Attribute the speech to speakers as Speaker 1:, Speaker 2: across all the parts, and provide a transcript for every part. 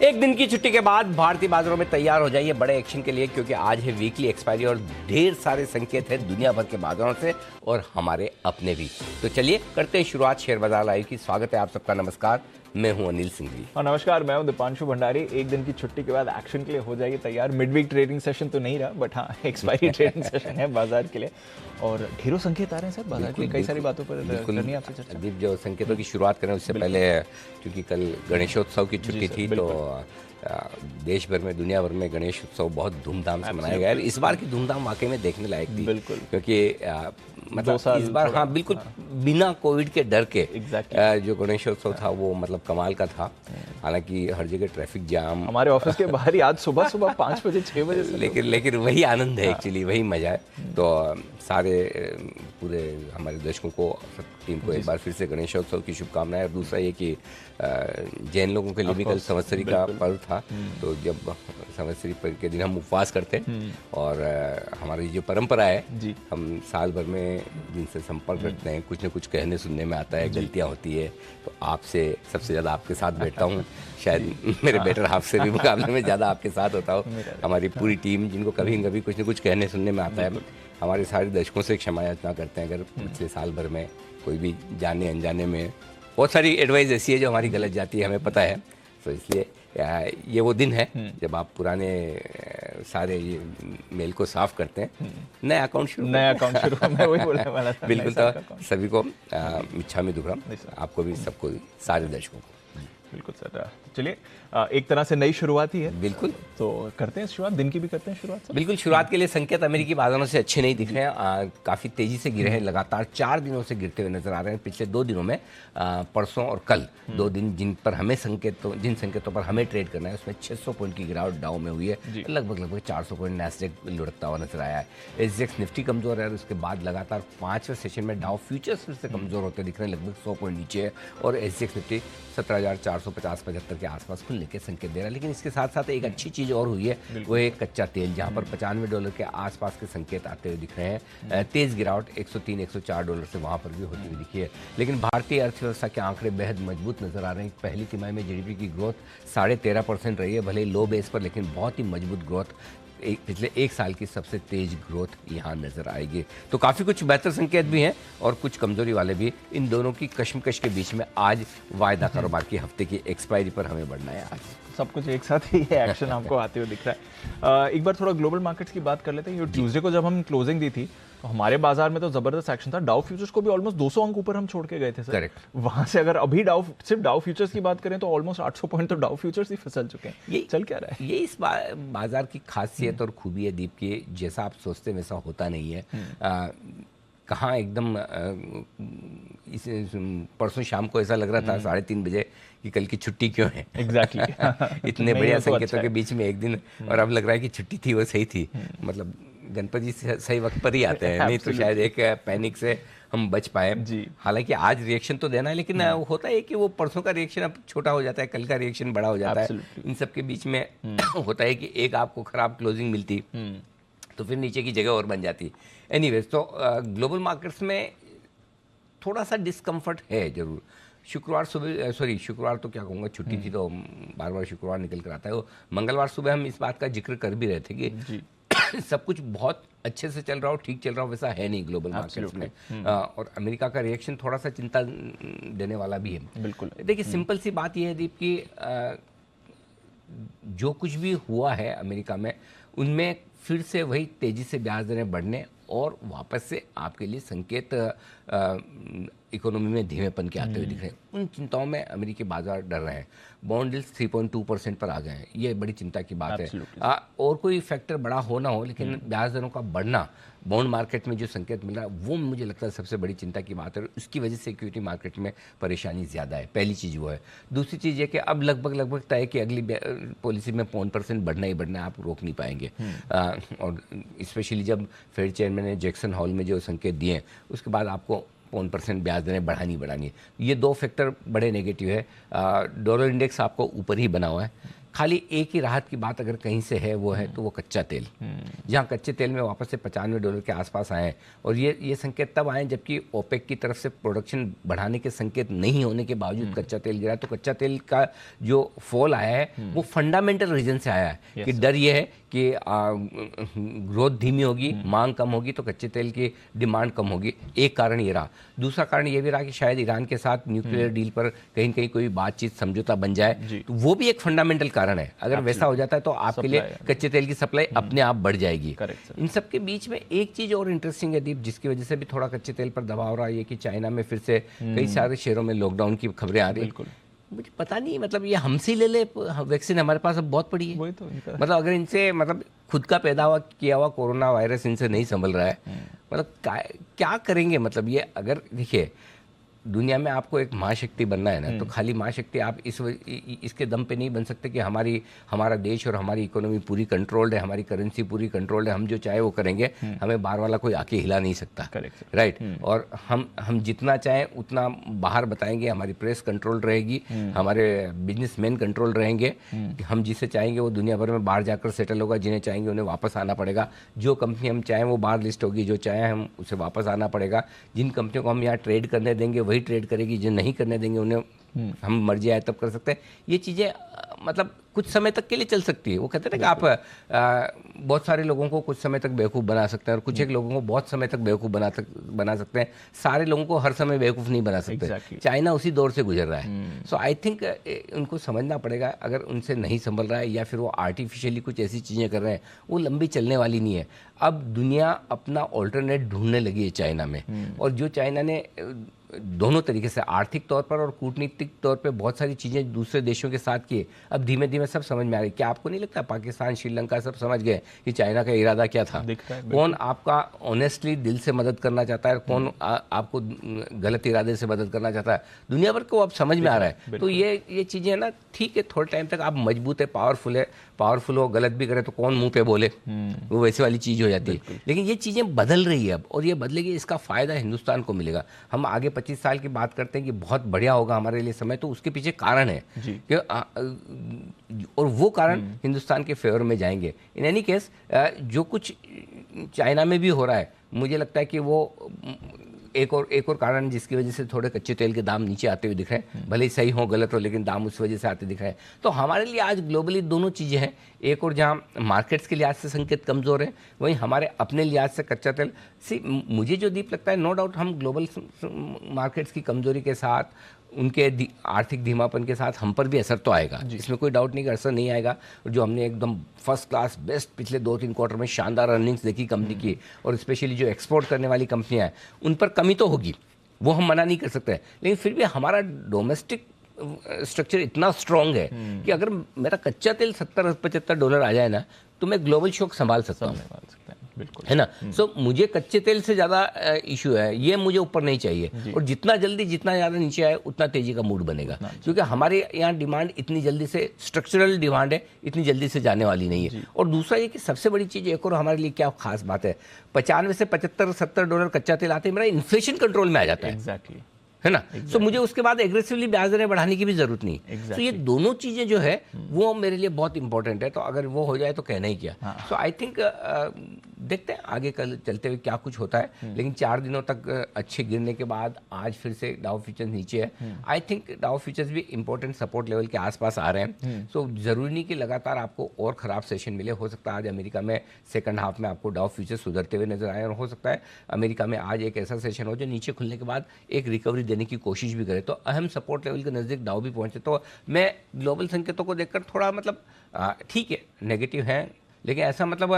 Speaker 1: एक दिन की छुट्टी के बाद भारतीय बाजारों में तैयार हो जाइए बड़े एक्शन के लिए, क्योंकि आज है वीकली एक्सपायरी और ढेर सारे संकेत हैं दुनिया भर के बाजारों से और हमारे अपने भी। तो चलिए करते हैं शुरुआत शेयर बाजार लाइव की। स्वागत है आप सबका, नमस्कार। मैं हूं अनिल सिंघवी
Speaker 2: और नमस्कार, मैं हूं दीपांशु भंडारी। एक दिन की छुट्टी के बाद एक्शन के लिए हो जाएगी तैयार। मिड वीक ट्रेडिंग सेशन तो नहीं रहा, बट हाँ एक्सपायरी ट्रेडिंग सेशन है बाजार के लिए और ढेरों संकेत आ रहे हैं सर बाजार के। कई सारी बातों पर करनी है आपसे चर्चा।
Speaker 1: दीप, जो संकेतों की शुरुआत करें उससे पहले, क्योंकि कल गणेशोत्सव की छुट्टी थी, तो देश भर में, दुनिया भर में गणेश उत्सव बहुत धूमधाम से मनाया गया है। इस बार की धूमधाम वाकई में देखने लायक थी, बिल्कुल, क्योंकि मतलब इस बार हाँ बिल्कुल बिना कोविड के डर के जो गणेशोत्सव था वो मतलब कमाल का था। हालांकि हर जगह ट्रैफिक जाम,
Speaker 2: हमारे ऑफिस के बाहर ही आज सुबह 5 बजे 6 बजे से,
Speaker 1: लेकिन वही आनंद है, एक्चुअली वही मजा है। तो सारे पूरे हमारे दर्शकों को, टीम को एक बार फिर से गणेशोत्सव की शुभकामनाएं। और दूसरा ये कि जैन लोगों के लिए भी कल संवत्सरी का पर्व था, तो जब संवत्सरी पर्व के दिन हम उपवास करते हैं और हमारी जो परंपरा है, हम साल भर में जिनसे संपर्क रखते हैं, कुछ न कुछ कहने सुनने में आता है, गलतियाँ होती है, तो आपसे सबसे ज़्यादा आपके साथ बैठता हूँ। शायद मेरे बेटर हाफ से भी मुकाबले में ज़्यादा आपके साथ होता हो। हमारी पूरी टीम, जिनको कभी न कभी कुछ न कुछ कहने सुनने में आता है, हमारे सारे दर्शकों से क्षमा याचना करते हैं अगर पिछले साल भर में कोई भी जाने अनजाने में बहुत सारी एडवाइस ऐसी है जो हमारी गलत जाती है, हमें पता है। तो इसलिए ये वो दिन है जब आप पुराने सारे ये मेल को साफ करते हैं, नया अकाउंट शुरू
Speaker 2: मैं वही बोलने वाला था।
Speaker 1: बिल्कुल। तो सभी को मिच्छामी दुक्कड़म, आपको भी, सबको, सारे दर्शकों को
Speaker 2: बिल्कुल सर। चलिए, एक तरह से नई शुरुआत ही है।
Speaker 1: बिल्कुल,
Speaker 2: तो करते हैं शुरुआत, दिन की भी करते हैं शुरुआत।
Speaker 1: बिल्कुल, शुरुआत के लिए संकेत अमेरिकी बाजारों से अच्छे नहीं दिख रहे हैं। काफ़ी तेजी से गिरे हैं, लगातार 4 दिनों से गिरते हुए नजर आ रहे हैं। पिछले 2 दिनों में परसों और कल 2 दिन जिन संकेतों पर हमें ट्रेड करना है, उसमें 600 पॉइंट की गिरावट डाउ में हुई है। लगभग 400 पॉइंट नैस्डैक लुढ़कता हुआ नजर आया है। एसजेएक्स निफ्टी कमजोर है और उसके बाद लगातार 5वें सेशन में डाउ फ्यूचर्स फिर से कमजोर होते दिख रहे हैं, लगभग 100 पॉइंट नीचे है और एसजेएक्स निफ्टी 17,450-75 के आसपास खुलने के संकेत दे रहा है। लेकिन इसके साथ साथ एक अच्छी चीज़ और हुई है, वो है कच्चा तेल, जहां पर $95 के आसपास के संकेत आते हुए दिख रहे हैं। तेज गिरावट $103-104 से वहां पर भी होती हुई दिखी है। लेकिन भारतीय अर्थव्यवस्था के आंकड़े बेहद मजबूत नजर आ रहे हैं। पहली तिमाही में जीडीपी की ग्रोथ 13.5% रही है, भले लो बेस पर, लेकिन बहुत ही मजबूत ग्रोथ। पिछले 1 साल की सबसे तेज ग्रोथ यहाँ नजर आएगी। तो काफ़ी कुछ बेहतर संकेत भी हैं और कुछ कमजोरी वाले भी। इन दोनों की कश्मकश के बीच में आज वायदा कारोबार की हफ्ते की एक्सपायरी पर हमें बढ़ना है। आज
Speaker 2: सब कुछ एक साथ ही एक्शन आपको आते हुए दिख रहा है। एक बार थोड़ा ग्लोबल मार्केट्स की बात कर लेते हैं। ट्यूसडे को जब हम क्लोजिंग दी थी तो हमारे बाजार में तो जबरदस्त एक्शन था। डाउ फ्यूचर्स को भी ऑलमोस्ट 200 अंक ऊपर हम छोड़ के गए थे सर।
Speaker 1: करेक्ट।
Speaker 2: वहां से अगर अभी सिर्फ डाउ फ्यूचर्स की बात करें तो ऑलमोस्ट 800 पॉइंट तो डाउ फ्यूचर्स ही फिसल चुके हैं। ये चल क्या रहा है?
Speaker 1: ये इस बाजार की खासियत और खूबी है दीप की, जैसा आप सोचते वैसा होता नहीं है। कहाँ एकदम परसों शाम को ऐसा लग रहा था 3:30 बजे कि कल की छुट्टी क्यों है।
Speaker 2: एग्जैक्टली
Speaker 1: इतने बढ़िया संकेतों के बीच में एक दिन, और अब लग रहा है कि छुट्टी थी वो सही थी। मतलब गणपति सही वक्त पर ही आते हैं, नहीं तो शायद एक पैनिक से हम बच पाए। हालांकि आज रिएक्शन तो देना है, लेकिन होता है कि वो परसों का रिएक्शन अब छोटा हो जाता है, कल का रिएक्शन बड़ा हो जाता है। इन सब के बीच में होता है कि एक आपको खराब क्लोजिंग मिलती तो फिर नीचे की जगह और बन जाती। एनीवेज, तो ग्लोबल मार्केट्स में थोड़ा सा डिस्कम्फर्ट है जरूर। शुक्रवार तो क्या कहूँगा, छुट्टी थी तो बार बार शुक्रवार निकल कर आता है। वो मंगलवार सुबह हम इस बात का जिक्र कर भी रहे थे कि सब कुछ बहुत अच्छे से चल रहा हो, ठीक चल रहा हो, वैसा है नहीं ग्लोबल मार्केट्स में। और अमेरिका का रिएक्शन थोड़ा सा चिंता देने वाला भी है।
Speaker 2: बिल्कुल।
Speaker 1: देखिए, सिंपल सी बात यह है दीप की, जो कुछ भी हुआ है अमेरिका में, उनमें फिर से वही तेजी से ब्याज दरें बढ़ने और वापस से आपके लिए संकेत इकोनॉमी में धीमेपन के आते हुए दिख रहे हैं। उन चिंताओं में अमेरिकी बाजार डर रहे हैं। बॉन्ड यील्ड्स 3.2% पर आ गए हैं, ये बड़ी चिंता की बात है। और कोई फैक्टर बड़ा हो ना हो, लेकिन ब्याज दरों का बढ़ना, बॉन्ड मार्केट में जो संकेत मिल रहा है, वो मुझे लगता है सबसे बड़ी चिंता की बात है। उसकी वजह से इक्विटी मार्केट में परेशानी ज़्यादा है। पहली चीज़ वो है। दूसरी चीज़ ये कि अब लगभग तय है कि अगली पॉलिसी में 0.5% बढ़ना ही बढ़ना है, आप रोक नहीं पाएंगे। और स्पेशली जब फेड चेयरमैन ने जैक्सन हॉल में जो संकेत दिए, उसके बाद आपको 0.5% ब्याज दरें बढ़ानी है। ये 2 फैक्टर बड़े नेगेटिव है। डॉलर इंडेक्स आपको ऊपर ही बना हुआ है, खाली एक ही राहत की बात अगर कहीं से है वो है तो वो कच्चा तेल, जहाँ कच्चे तेल में वापस से $95 के आसपास आए और ये संकेत तब आए जबकि ओपेक की तरफ से प्रोडक्शन बढ़ाने के संकेत नहीं होने के बावजूद कच्चा तेल गिरा। तो कच्चा तेल का जो फॉल आया है वो फंडामेंटल रीजन से आया है कि डर ये है कि ग्रोथ धीमी होगी, मांग कम होगी तो कच्चे तेल की डिमांड कम होगी। एक कारण ये रहा। दूसरा कारण ये भी रहा कि शायद ईरान के साथ न्यूक्लियर डील पर कहीं कहीं कोई बातचीत समझौता बन जाए, तो वो भी एक फंडामेंटल कारण है। अगर वैसा हो जाता है तो आपके लिए कच्चे तेल की सप्लाई अपने आप बढ़ जाएगी। इन सब के बीच में एक चीज और इंटरेस्टिंग है दीप, जिसकी वजह से भी थोड़ा कच्चे तेल पर दबाव रहा है कि चाइना में फिर से कई सारे शहरों में लॉकडाउन की खबरें आ रही है। मुझे पता नहीं, मतलब ये हमसे ही ले ले वैक्सीन, हमारे पास अब बहुत पड़ी है।
Speaker 2: वही तो
Speaker 1: मतलब अगर इनसे मतलब खुद का पैदा हुआ किया हुआ कोरोना वायरस इनसे नहीं संभल रहा है, मतलब क्या करेंगे। मतलब ये अगर देखिए दुनिया में आपको एक महाशक्ति बनना है ना, तो खाली महाशक्ति आप इसके दम पे नहीं बन सकते कि हमारा देश और हमारी इकोनॉमी पूरी कंट्रोल्ड है, हमारी करेंसी पूरी कंट्रोल्ड है, हम जो चाहे वो करेंगे, हमें बाहर वाला कोई आके हिला नहीं सकता। राइट। और हम जितना चाहें उतना बाहर बताएंगे, हमारी प्रेस कंट्रोल रहेगी, हमारे बिजनेसमैन कंट्रोल रहेंगे, हम जिसे चाहेंगे वो दुनिया भर में बाहर जाकर सेटल होगा, जिन्हें चाहेंगे उन्हें वापस आना पड़ेगा, जो कंपनी हम चाहें वो बाहर लिस्ट होगी, जो चाहें हम उसे वापस आना पड़ेगा, जिन कंपनियों को हम यहाँ ट्रेड करने देंगे वही ट्रेड करेगी, जो नहीं करने देंगे उन्हें हम मर्जी आए तब कर सकते हैं। ये चीज़ें मतलब कुछ समय तक के लिए चल सकती है। वो कहते हैं ना कि आप बहुत सारे लोगों को कुछ समय तक बेवकूफ़ बना सकते हैं और कुछ एक लोगों को बहुत समय तक बेवकूफ़ बना सकते हैं, सारे लोगों को हर समय बेवकूफ़ नहीं बना सकते। चाइना उसी दौर से गुजर रहा है। सो आई थिंक उनको समझना पड़ेगा, अगर उनसे नहीं संभल रहा है या फिर वो आर्टिफिशियली कुछ ऐसी चीज़ें कर रहे हैं, वो लंबी चलने वाली नहीं है। अब दुनिया अपना ऑल्टरनेट ढूंढने लगी है चाइना में, और जो चाइना ने दोनों तरीके से आर्थिक तौर पर और कूटनीतिक तौर पे बहुत सारी चीज़ें दूसरे देशों के साथ की, अब धीमे धीमे सब समझ में आ रही। क्या आपको नहीं लगता पाकिस्तान, श्रीलंका सब समझ गए कि चाइना का इरादा क्या था? कौन आपका ऑनेस्टली दिल से मदद करना चाहता है, कौन आपको गलत इरादे से मदद करना चाहता है, दुनिया भर को अब समझ में आ रहा है। तो ये चीज़ें ना ठीक है, थोड़े टाइम तक आप मजबूत है, पावरफुल हो, गलत भी करे तो कौन मुंह पे बोले, वो वैसे वाली चीज़ हो जाती है। लेकिन ये चीज़ें बदल रही है अब, और ये बदलेगी, इसका फ़ायदा हिंदुस्तान को मिलेगा। हम आगे 25 साल की बात करते हैं कि बहुत बढ़िया होगा हमारे लिए समय, तो उसके पीछे कारण है कि और वो कारण हिंदुस्तान के फेवर में जाएंगे। इन एनी केस जो कुछ चाइना में भी हो रहा है, मुझे लगता है कि वो एक और कारण जिसकी वजह से थोड़े कच्चे तेल के दाम नीचे आते हुए दिख रहे हैं, भले ही सही हो गलत हो, लेकिन दाम उस वजह से आते दिख रहे हैं। तो हमारे लिए आज ग्लोबली दोनों चीज़ें हैं, एक और जहाँ मार्केट्स के लिहाज से संकेत कमज़ोर है, वहीं हमारे अपने लिहाज से कच्चा तेल मुझे जो दीप लगता है, नो डाउट हम ग्लोबल मार्केट्स की कमज़ोरी के साथ, उनके आर्थिक धीमापन के साथ हम पर भी असर तो आएगा, इसमें कोई डाउट नहीं कि असर नहीं आएगा। और जो हमने एकदम फर्स्ट क्लास बेस्ट पिछले 2-3 क्वार्टर में शानदार अर्निंग्स देखी कंपनी की, और स्पेशली जो एक्सपोर्ट करने वाली कंपनियां हैं, उन पर कमी तो होगी, वो हम मना नहीं कर सकते, लेकिन फिर भी हमारा डोमेस्टिक स्ट्रक्चर इतना स्ट्रांग है कि अगर मेरा कच्चा तेल $70-75 आ जाए ना, तो मैं ग्लोबल शॉक संभाल सकता हूँ,
Speaker 2: बिल्कुल,
Speaker 1: है ना। सो मुझे कच्चे तेल से ज़्यादा इशू है, ये मुझे ऊपर नहीं चाहिए, और जितना ज़्यादा नीचे आए उतना तेजी का मूड बनेगा, क्योंकि हमारे यहाँ डिमांड इतनी जल्दी से, स्ट्रक्चरल डिमांड है, इतनी जल्दी से जाने वाली नहीं है। और दूसरा ये कि सबसे बड़ी चीज़ एक और हमारे लिए क्या खास बात है, 95 से $75-70 कच्चा तेल आते ही मेरा इन्फ्लेशन कंट्रोल में आ जाता है।
Speaker 2: एग्जैक्टली,
Speaker 1: है ना। सो मुझे उसके बाद एग्रेसिवली ब्याज दरें बढ़ाने की भी जरूरत नहीं। सो ये दोनों चीजें जो है वो मेरे लिए बहुत इंपॉर्टेंट है, तो अगर वो हो जाए तो कहना ही क्या। सो आई थिंक देखते हैं आगे कल चलते हुए क्या कुछ होता है, लेकिन 4 दिनों तक अच्छे गिरने के बाद आज फिर से डाउ फ्यूचर्स नीचे है। आई थिंक डाउ फ्यूचर्स भी इंपॉर्टेंट सपोर्ट लेवल के आसपास आ रहे हैं। सो जरूरी नहीं कि लगातार आपको और खराब सेशन मिले, हो सकता है आज अमेरिका में सेकंड हाफ में आपको डाउ फ्यूचर्स सुधरते हुए नजर आए, और हो सकता है अमेरिका में आज एक ऐसा सेशन हो जो नीचे खुलने के बाद एक रिकवरी देने की कोशिश भी करे, तो अहम सपोर्ट लेवल के नज़दीक डाउ भी पहुंचे। तो मैं ग्लोबल संकेतों को देखकर थोड़ा मतलब ठीक है, नेगेटिव है, लेकिन ऐसा मतलब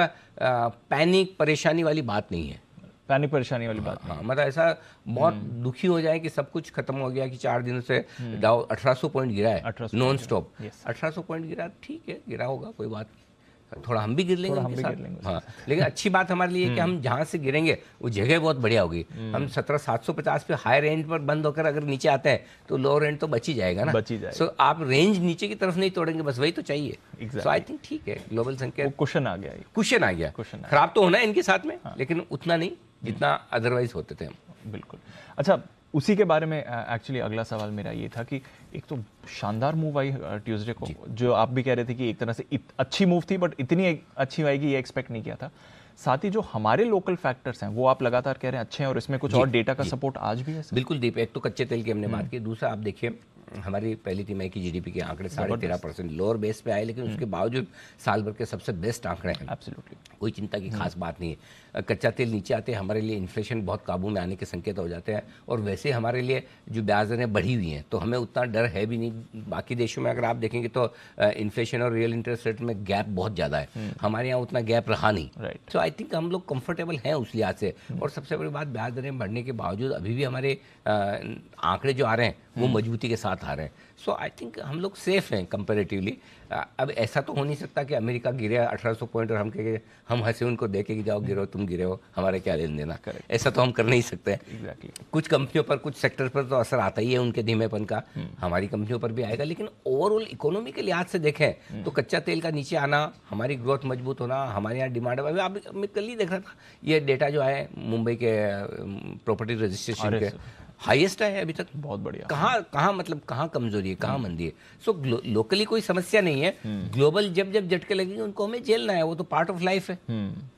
Speaker 1: पैनिक परेशानी वाली बात नहीं है।
Speaker 2: पैनिक परेशानी वाली बात
Speaker 1: हाँ, मतलब ऐसा बहुत दुखी हो जाए कि सब कुछ खत्म हो गया, कि 4 दिनों से डाउ 1800 पॉइंट गिरा है नॉन स्टॉप। 1800 पॉइंट गिरा, ठीक है, गिरा होगा, कोई बात, थोड़ा हम भी गिर लेंगे उनके साथ। हाँ, लेकिन अच्छी बात हमारे लिए कि हम जहाँ से गिरेंगे वो जगह बहुत बढ़िया होगी। हम 17,750 पे हाई रेंज पर बंद होकर अगर नीचे आते हैं तो लो रेंज तो बच ही जाएगा ना,
Speaker 2: बच ही जाएगा।
Speaker 1: सो आप रेंज नीचे की तरफ नहीं तोड़ेंगे, बस वही तो चाहिए। सो आई थिंक ठीक है, ग्लोबल संकेत
Speaker 2: कुशन आ गया,
Speaker 1: कुशन आ गया। खराब तो होना है इनके साथ में, लेकिन उतना नहीं जितना अदरवाइज होते थे हम।
Speaker 2: बिल्कुल। अच्छा, उसी के बारे में एक्चुअली अगला सवाल मेरा ये था कि एक तो शानदार मूव आई ट्यूसडे को, जो आप भी कह रहे थे कि एक तरह से अच्छी मूव थी, बट इतनी अच्छी आएगी ये एक्सपेक्ट नहीं किया था। साथ ही जो हमारे लोकल फैक्टर्स हैं वो आप लगातार कह रहे हैं अच्छे हैं, और इसमें कुछ और डेटा का सपोर्ट आज भी है सर?
Speaker 1: बिल्कुल दीप, एक तो कच्चे तेल की हमने बात की, दूसरा आप देखिए हमारी पहली तिमाही की जीडीपी के आंकड़े 13.5% लोअर बेस पे आए, लेकिन उसके बावजूद साल भर के सबसे बेस्ट आंकड़े हैं।
Speaker 2: एब्सोल्युटली
Speaker 1: कोई चिंता की खास बात नहीं है। कच्चा तेल नीचे आते हमारे लिए इन्फ्लेशन बहुत काबू में आने के संकेत हो जाते हैं, और वैसे हमारे लिए जो ब्याज दरें बढ़ी हुई हैं तो हमें उतना डर है भी नहीं। बाकी देशों में अगर आप देखेंगे तो इन्फ्लेशन और रियल इंटरेस्ट रेट में गैप बहुत ज़्यादा है, हमारे यहाँ उतना गैप रहा नहीं। सो आई थिंक हम लोग कंफर्टेबल हैं उस लिहाज से। और सबसे बड़ी बात, ब्याज दरें बढ़ने के बावजूद अभी भी हमारे आंकड़े जो आ रहे हैं वो मजबूती के साथ आ रहे हैं। सो आई थिंक हम लोग सेफ हैं कंपेरेटिवली। अब ऐसा तो हो नहीं सकता कि अमेरिका गिरे 1800 पॉइंट और हम हंसे उनको देखे कि जाओ गिरो, तुम गिरे हो, हमारे क्या लेन देना। ऐसा तो हम कर नहीं सकते। कुछ कंपनियों पर, कुछ सेक्टर पर तो असर आता ही है उनके धीमेपन का, हमारी कंपनियों पर भी आएगा। लेकिन ओवरऑल इकोनॉमी के लिहाज से देखें तो कच्चा तेल का नीचे आना, हमारी ग्रोथ मजबूत होना, हमारे यहाँ डिमांड, अभी मैं कल ही देख रहा था ये डेटा जो है मुंबई के प्रॉपर्टी रजिस्ट्रेशन के हाईएस्ट है अभी तक।
Speaker 2: बहुत बढ़िया।
Speaker 1: कहाँ मतलब कहाँ कमजोरी है, कहाँ मंदी है। सो लोकली कोई समस्या नहीं है, ग्लोबल जब जब झटके लगेंगे उनको हमें झेलना है, वो तो पार्ट ऑफ लाइफ है,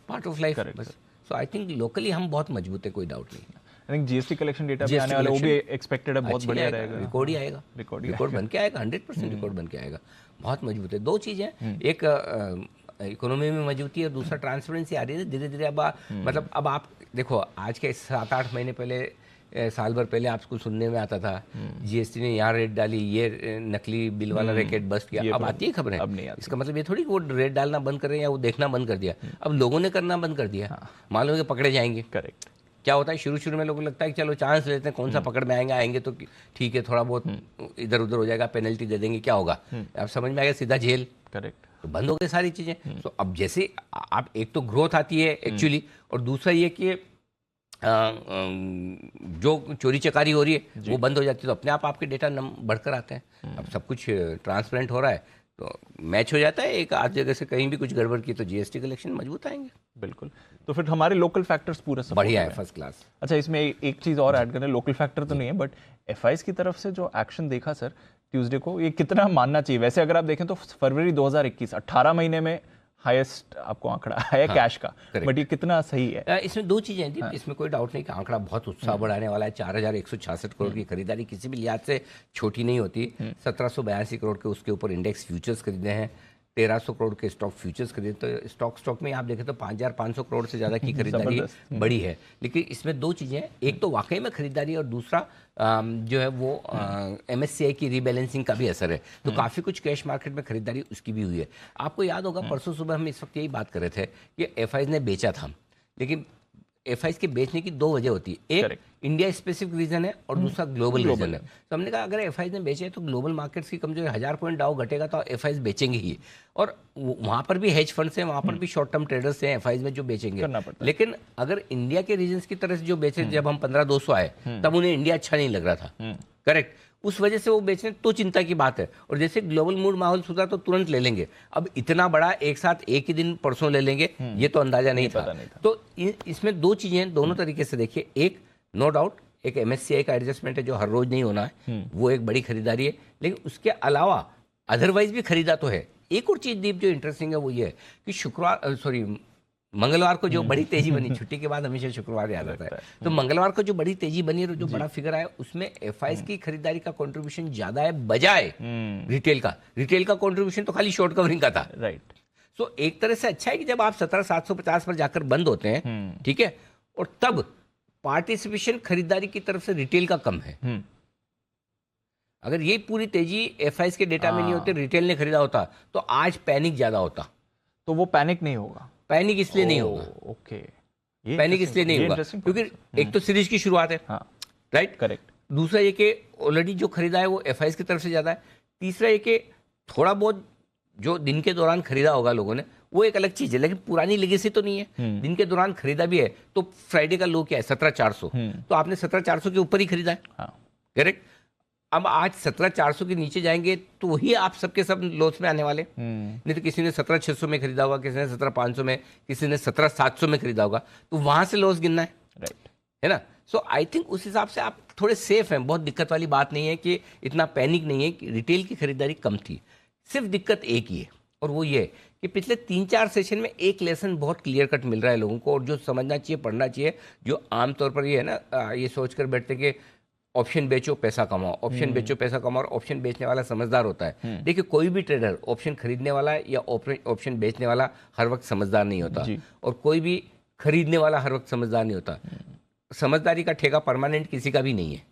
Speaker 1: part of life. So I think locally हम बहुत मजबूत है, कोई डाउट नहीं।
Speaker 2: I think GST collection data भी आने वाला, वो भी एक्सपेक्टेड है बहुत बढ़िया रहेगा,
Speaker 1: रिकॉर्ड ही आएगा, रिकॉर्ड बन के आएगा, 100% रिकॉर्ड बन के आएगा। बहुत मजबूत है। दो चीजें, एक इकोनॉमी में मजबूती है, दूसरा ट्रांसपेरेंसी आ रही है धीरे धीरे। अब मतलब अब आप देखो, आज के 7-8 महीने पहले, साल भर पहले आपको सुनने में आता था जीएसटी ने यहाँ रेट डाली, ये नकली बिल वाला रैकेट बस्ट किया। अब आती है खबरें,
Speaker 2: अब नहीं आती।
Speaker 1: इसका मतलब ये थोड़ी कि वो रेट डालना बंद कर रहे हैं या वो देखना बंद कर दिया, अब लोगों ने करना बंद कर दिया। मालूम है कि पकड़े जाएंगे।
Speaker 2: करेक्ट।
Speaker 1: क्या होता है, शुरू में लोगों को लगता है कि चलो चांस लेते हैं, कौन सा पकड़ में आएंगे तो ठीक है, थोड़ा बहुत इधर उधर हो जाएगा, पेनल्टी दे देंगे, क्या होगा। अब समझ में आएगा सीधा जेल।
Speaker 2: करेक्ट।
Speaker 1: तो बंद हो गई सारी चीजें। तो अब जैसे आप, एक तो ग्रोथ आती है एक्चुअली, और दूसरा ये कि जो चोरी चकारी हो रही है वो बंद हो जाती है, तो अपने आप आपके डेटा बढ़कर आते हैं। अब सब कुछ ट्रांसपेरेंट हो रहा है तो मैच हो जाता है। एक आध जगह से कहीं भी कुछ गड़बड़ की तो जीएसटी कलेक्शन मजबूत आएंगे।
Speaker 2: बिल्कुल। तो फिर हमारे लोकल फैक्टर्स पूरा
Speaker 1: बढ़िया है, फर्स्ट क्लास।
Speaker 2: अच्छा, इसमें एक चीज और ऐड करें, लोकल फैक्टर तो नहीं है बट एफआईज की तरफ से जो एक्शन देखा सर ट्यूसडे को, ये कितना मानना चाहिए? वैसे अगर आप देखें तो फरवरी 2021 18 महीने में हाईएस्ट आपको आंकड़ा है कैश का, बट ये कितना सही है?
Speaker 1: इसमें दो चीजें हैं, इसमें कोई डाउट नहीं कि आंकड़ा बहुत उत्साह बढ़ाने वाला है। 4166 करोड़ की खरीदारी किसी भी लिहाज से छोटी नहीं होती। 1782 करोड़ के उसके ऊपर इंडेक्स फ्यूचर्स खरीदे हैं, 1300 करोड़ के स्टॉक फ्यूचर्स खरीदे। तो स्टॉक में आप देखें तो 5500 करोड़ से ज़्यादा की खरीदारी बड़ी है। लेकिन इसमें दो चीज़ें हैं, एक तो वाकई में खरीदारी, और दूसरा जो है वो MSCI की रीबैलेंसिंग का भी असर है। तो काफ़ी कुछ कैश मार्केट में खरीदारी उसकी भी हुई है। आपको याद होगा परसों सुबह हम इस वक्त यही बात कर रहे थे कि एफआईज ने बेचा था, लेकिन एफआईज के बेचने की दो वजह होती है, एक इंडिया स्पेसिफिक रीजन है और दूसरा ग्लोबल रीजन है। तो हमने कहा अगर एफआईज ने बेचे तो ग्लोबल मार्केट्स की कमजोरी, 1000 पॉइंट डाउ घटेगा तो एफआईज बेचेंगे ही, और वहां पर भी हेज फंड्स हैं, वहां पर भी शॉर्ट टर्म ट्रेडर्स हैं एफआईज में जो बेचेंगे। लेकिन अगर इंडिया के रीजन की तरफ से जो बेचे, जब हम 15,200 आए तब उन्हें इंडिया अच्छा नहीं लग रहा था, करेक्ट, उस वजह से वो बेचने, तो चिंता की बात है। और जैसे ग्लोबल मूड माहौल सुधरा तो तुरंत ले लेंगे। अब इतना बड़ा एक साथ एक ही दिन परसों ले लेंगे, ये तो अंदाजा नहीं था। तो इसमें दो चीजें हैं, दोनों तरीके से देखिए। एक नो डाउट एक MSCI का एडजस्टमेंट है जो हर रोज नहीं होना है, वो एक बड़ी खरीदारी है। लेकिन उसके अलावा अदरवाइज भी खरीदा तो है। एक और चीज दीप जो इंटरेस्टिंग है वो ये है कि मंगलवार को जो बड़ी तेजी बनी, छुट्टी के बाद हमेशा शुक्रवार याद आता है, तो मंगलवार को जो बड़ी तेजी बनी और जो बड़ा फिगर आया, उसमें एफआईज की खरीदारी का कंट्रीब्यूशन ज्यादा है बजाय रिटेल का। रिटेल का कंट्रीब्यूशन तो खाली शॉर्ट कवरिंग का था, राइट। सो एक तरह से अच्छा है कि जब आप 17,750 पर जाकर बंद होते हैं, ठीक है, और तब पार्टिसिपेशन खरीदारी की तरफ से रिटेल का कम है। अगर ये पूरी तेजी एफआईज के डेटा में नहीं होती, रिटेल ने खरीदा होता तो आज पैनिक ज्यादा होता।
Speaker 2: तो वो पैनिक नहीं होगा।
Speaker 1: पैनिक इसलिए नहीं होगा,
Speaker 2: ओके,
Speaker 1: पैनिक इसलिए नहीं होगा क्योंकि एक तो सीरीज की शुरुआत है, राइट,
Speaker 2: करेक्ट।
Speaker 1: दूसरा ये कि ऑलरेडी जो खरीदा है वो एफआईज की तरफ से ज्यादा है। तीसरा ये कि थोड़ा बहुत जो दिन के दौरान खरीदा होगा लोगों ने वो एक अलग चीज है, लेकिन पुरानी लेगेसी तो नहीं है। दिन के दौरान खरीदा भी है तो फ्राइडे का लो क्या है, 17,400, तो आपने 17,400 के ऊपर ही खरीदा है, करेक्ट। अब आज 17,400 के नीचे जाएंगे तो वही आप सबके सब लॉस में आने वाले। नहीं तो किसी ने 17,600 में खरीदा होगा, किसी ने 17,500 में, किसी ने 17,700 में खरीदा होगा, तो वहां से लॉस गिनना है, राइट, है ना। सो आई थिंक उस हिसाब से आप थोड़े सेफ हैं, बहुत दिक्कत वाली बात नहीं है कि इतना पैनिक नहीं है कि रिटेल की खरीदारी कम थी। सिर्फ दिक्कत एक ही है और वो ये कि पिछले 3-4 सेशन में एक लेसन बहुत क्लियर कट मिल रहा है लोगों को, और जो समझना चाहिए, पढ़ना चाहिए, जो आमतौर पर ये है ना, ये सोच कर बैठते कि ऑप्शन बेचो पैसा कमाओ, ऑप्शन बेचो पैसा कमाओ, और ऑप्शन बेचने वाला समझदार होता है। देखिए कोई भी ट्रेडर ऑप्शन खरीदने वाला या ऑप्शन बेचने वाला हर वक्त समझदार नहीं होता, और कोई भी खरीदने वाला हर वक्त समझदार नहीं होता। समझदारी का ठेका परमानेंट किसी का भी नहीं है।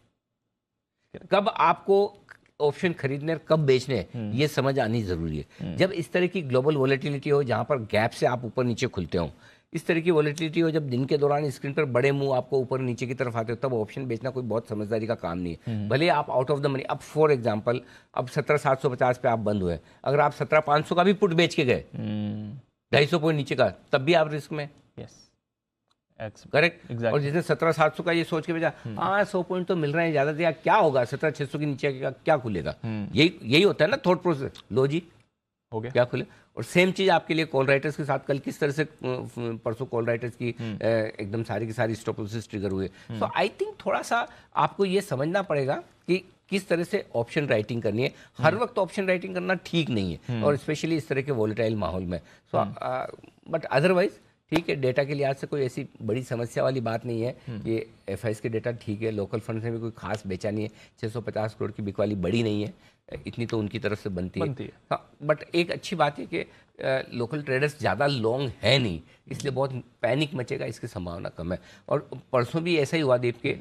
Speaker 1: कब आपको ऑप्शन खरीदने और कब बेचने ये समझ आनी जरूरी है। जब इस तरह की ग्लोबल वॉलेटिलिटी हो, जहां पर गैप से आप ऊपर नीचे खुलते हो, इस तरह की वॉलेटिलिटी हो, जब दिन के दौरान स्क्रीन पर बड़े मुंह आपको ऊपर नीचे की तरफ आते हो, तब ऑप्शन बेचना कोई बहुत समझदारी का काम नहीं है। भले आप आउट ऑफ द मनी, अब फॉर एग्जांपल अब 17,750 पे आप बंद हुए, अगर आप 17,500 का भी पुट बेच के गए 250 पॉइंट नीचे का, तब भी आप रिस्क में। करेक्ट। और जिसने 17,700 का ये सोच के भेजा, हाँ 100 पॉइंट तो मिल रहे हैं, ज्यादा दिया क्या होगा, 17,600 के नीचे क्या खुलेगा, यही होता है ना थॉट प्रोसेस। लो जी हो गया, क्या खुले। और सेम चीज आपके लिए कॉल राइटर्स के साथ, कल किस तरह से परसों कॉल राइटर्स की एकदम सारी की सारी स्टॉप लॉसेस ट्रिगर हुए। सो आई थिंक थोड़ा सा आपको ये समझना पड़ेगा कि किस तरह से ऑप्शन राइटिंग करनी है। हर वक्त ऑप्शन राइटिंग करना ठीक नहीं है, और स्पेशली इस तरह के वॉलेटाइल माहौल में। सो बट अदरवाइज ठीक है, डेटा के लिहाज से कोई ऐसी बड़ी समस्या वाली बात नहीं है। ये एफआईएस के डेटा ठीक है, लोकल फंड में भी कोई खास बेचा नहीं है, 650 करोड़ की बिकवाली बड़ी नहीं है, इतनी तो उनकी तरफ से बनती है। हाँ, बट एक अच्छी बात है कि लोकल ट्रेडर्स ज़्यादा लॉन्ग है नहीं, इसलिए बहुत पैनिक मचेगा इसकी संभावना कम है। और परसों भी ऐसा ही हुआ दीप के,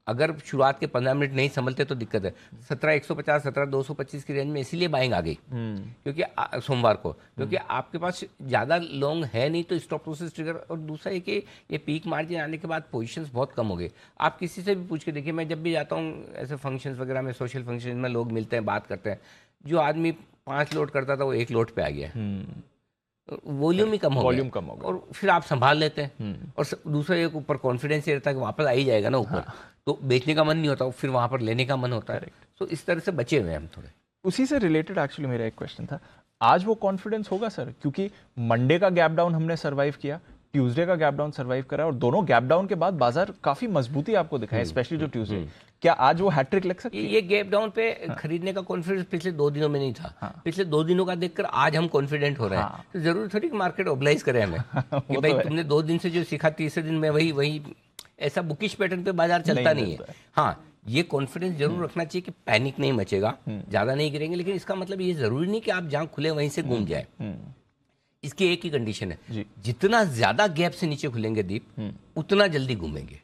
Speaker 1: अगर शुरुआत के 15 मिनट नहीं संभलते तो दिक्कत है। 17,150 17,225 की रेंज में इसीलिए बाइंग आ गई क्योंकि सोमवार को, क्योंकि आपके पास ज़्यादा लॉन्ग है नहीं, तो स्टॉप लॉसेस ट्रिगर। और दूसरा है कि ये पीक मार्जिन आने के बाद पोजीशंस बहुत कम हो गए। आप किसी से भी पूछ के देखिए, मैं जब भी जाता हूँ ऐसे फंक्शंस वगैरह में, सोशल फंक्शन में लोग मिलते हैं, बात करते हैं, जो आदमी 5 लोड करता था वो 1 लोड पे आ गया, वॉल्यूम ही कम हो गया, और फिर आप संभाल लेते हैं। और दूसरा एक ऊपर कॉन्फिडेंस ये रहता है कि वापस आ ही जाएगा ना ऊपर, तो बेचने का मन नहीं होता, फिर वहां पर लेने का मन होता है। तो इस तरह से बचे हुए हैं हम थोड़े।
Speaker 2: उसी से रिलेटेड एक्चुअली मेरा एक क्वेश्चन था, आज वो कॉन्फिडेंस होगा सर? क्योंकि मंडे का गैप डाउन हमने सर्वाइव किया, ट्यूसडे का गैप डाउन सर्वाइव करा, और दोनों गैप डाउन के बाद बाजार काफी मजबूती आपको दिखाई, स्पेशली जो ट्यूसडे। क्या आज वो हैट्रिक लग सकती है?
Speaker 1: ये गैप डाउन पे खरीदने का कॉन्फिडेंस पिछले 2 दिनों में नहीं था। पिछले 2 दिनों का देखकर आज हम कॉन्फिडेंट हो रहे हैं। तो जरूरी थोड़ी कि मार्केट ओबलाइज करे हमें कि भाई तुमने 2 दिन से जो सीखा, तीसरे दिन में वही ऐसा बुकिश पैटर्न पे बाजार चलता नहीं है। हाँ, ये कॉन्फिडेंस जरूर रखना चाहिए कि पैनिक नहीं मचेगा, ज्यादा नहीं गिरेंगे, लेकिन इसका मतलब ये जरूरी नहीं कि आप जहां खुले वहीं से घूम जाए। इसकी एक ही कंडीशन है, जितना ज्यादा गैप से नीचे खुलेंगे दीप, उतना जल्दी घूमेंगे।